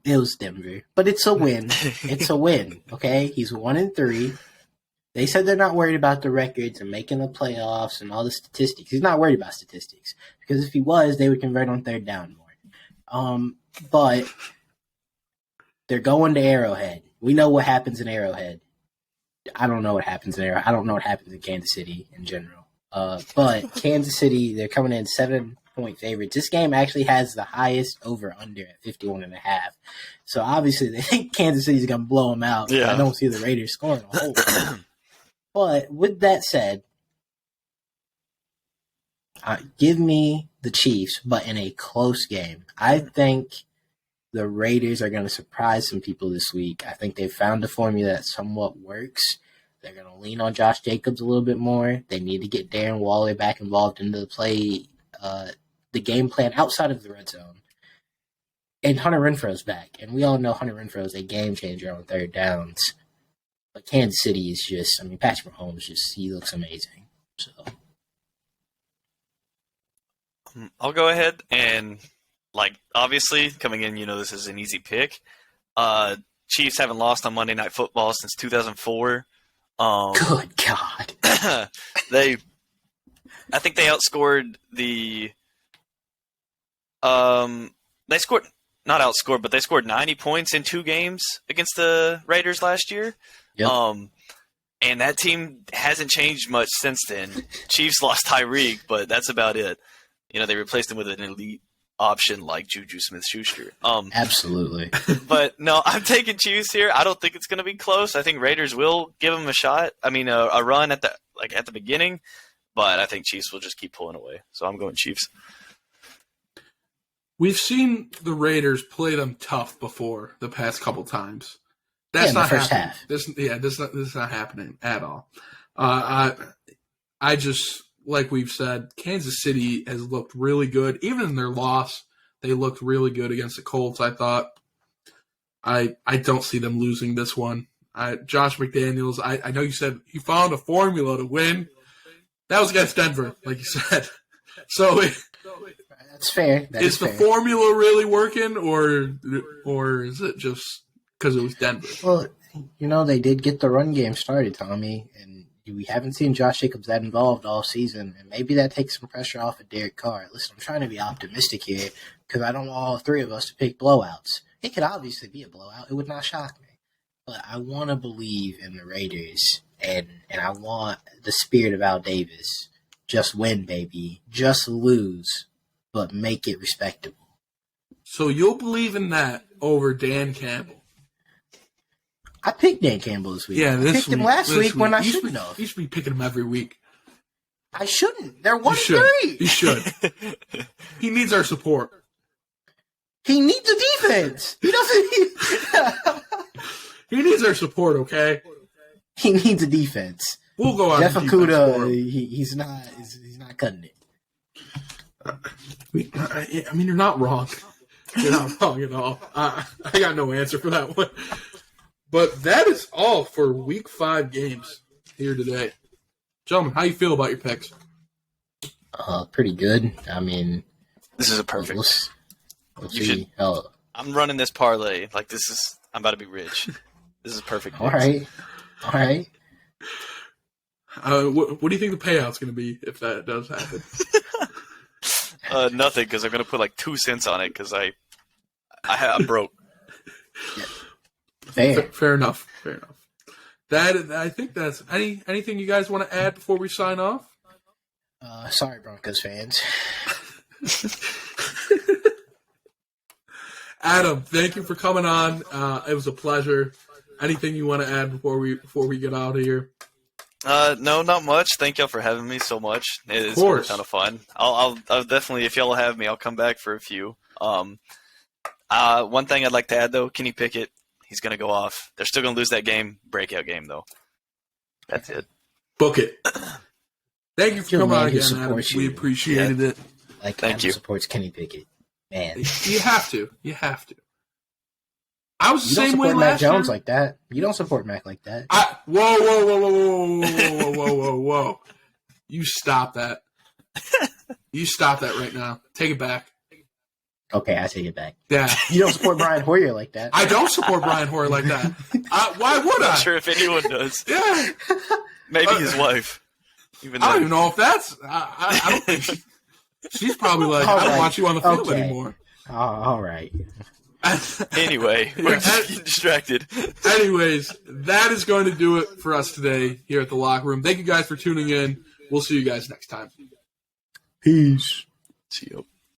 Speaker 1: Bills Denver, but it's a win. It's a win, okay? He's 1-3. They said they're not worried about the records and making the playoffs and all the statistics. He's not worried about statistics because if he was, they would convert on 3rd down more. But they're going to Arrowhead. We know what happens in Arrowhead. I don't know what happens in Arrowhead. I don't know what happens in Kansas City in general. But Kansas City, they're coming in 7-point favorites. This game actually has the highest over-under at 51.5. So obviously they think Kansas City's going to blow them out. Yeah. I don't see the Raiders scoring a whole lot. But with that said, give me the Chiefs, but in a close game. I think the Raiders are going to surprise some people this week. I think they've found a formula that somewhat works. They're going to lean on Josh Jacobs a little bit more. They need to get Darren Waller back involved into the play, the game plan outside of the red zone. And Hunter Renfro's back. And we all know Hunter Renfro is a game changer on 3rd downs. But Kansas City is just, Patrick Mahomes he looks amazing. So
Speaker 3: I'll go ahead and, obviously, coming in, this is an easy pick. Chiefs haven't lost on Monday Night Football since 2004.
Speaker 1: Good God.
Speaker 3: I think they outscored they scored 90 points in 2 games against the Raiders last year. Yep. And that team hasn't changed much since then. Chiefs lost Tyreek, but that's about it. They replaced him with an elite option like Juju Smith-Schuster.
Speaker 1: Absolutely.
Speaker 3: But no, I'm taking Chiefs here. I don't think it's going to be close. I think Raiders will give them a shot. A run at the beginning, but I think Chiefs will just keep pulling away. So I'm going Chiefs.
Speaker 2: We've seen the Raiders play them tough before the past couple times. That's not
Speaker 1: the first
Speaker 2: happening.
Speaker 1: half.
Speaker 2: This is not happening at all. I just, like we've said, Kansas City has looked really good. Even in their loss, they looked really good against the Colts, I thought. I don't see them losing this one. Josh McDaniels, I know you said he found a formula to win. That was against Denver, like you said. So
Speaker 1: that's fair.
Speaker 2: Is the formula really working, or is it just because it was Denver?
Speaker 1: Well, they did get the run game started, Tommy, and we haven't seen Josh Jacobs that involved all season, and maybe that takes some pressure off of Derek Carr. Listen, I'm trying to be optimistic here because I don't want all three of us to pick blowouts. It could obviously be a blowout. It would not shock me. But I want to believe in the Raiders, and I want the spirit of Al Davis. Just win, baby. Just lose, but make it respectable.
Speaker 2: So you'll believe in that over Dan Campbell?
Speaker 1: I picked Dan Campbell this week.
Speaker 2: Yeah,
Speaker 1: I picked him last week when I shouldn't have.
Speaker 2: You should be picking him every week.
Speaker 1: I shouldn't. They're 1-3.
Speaker 2: You should. He needs our support.
Speaker 1: He needs a defense. He doesn't.
Speaker 2: He needs our support, okay?
Speaker 1: He needs a defense.
Speaker 2: We'll go out.
Speaker 1: Jeff Okuda, he's not cutting it.
Speaker 2: I mean, you're not wrong. You're not wrong at all. I got no answer for that one. But that is all for Week 5 games here today. Gentlemen, how you feel about your picks?
Speaker 1: Pretty good. I mean,
Speaker 3: this is a perfect.
Speaker 1: Let's see.
Speaker 3: I'm running this parlay. Like, I'm about to be rich. This is perfect.
Speaker 1: All right.
Speaker 3: What
Speaker 2: do you think the payout's going to be if that does happen?
Speaker 3: Nothing, because I'm going to put like 2 cents on it because I'm broke.
Speaker 2: Fair enough. I think that's anything you guys want to add before we sign off?
Speaker 1: Sorry, Broncos fans.
Speaker 2: Adam, thank you for coming on. It was a pleasure. Anything you want to add before we get out of here?
Speaker 3: No, not much. Thank y'all for having me so much. It's been a ton of fun. I'll definitely, if y'all have me, I'll come back for a few. One thing I'd like to add though, Kenny Pickett, he's gonna go off. They're still gonna lose that game. Breakout game though. That's it.
Speaker 2: Book it. Thank you for coming on again, Adam. We appreciated it.
Speaker 1: Like,
Speaker 3: thank you.
Speaker 1: Supports Kenny Pickett. Man,
Speaker 2: you have to. I was the same way last year. You don't support
Speaker 1: Mac Jones like that. You don't support Mac like that.
Speaker 2: Whoa. You stop that. You stop that right now. Take it back.
Speaker 1: Okay, I take it back.
Speaker 2: Yeah.
Speaker 1: You don't support Brian Hoyer like that.
Speaker 2: I don't support Brian Hoyer like that. Why would I?
Speaker 3: I'm not sure if anyone does.
Speaker 2: Yeah.
Speaker 3: Maybe his wife.
Speaker 2: I don't even know if that's... I don't think she's probably like, I don't want you on the field anymore.
Speaker 1: All right.
Speaker 3: Anyway, we're just getting distracted.
Speaker 2: Anyways, that is going to do it for us today here at the Locker Room. Thank you guys for tuning in. We'll see you guys next time.
Speaker 1: Peace.
Speaker 3: See you.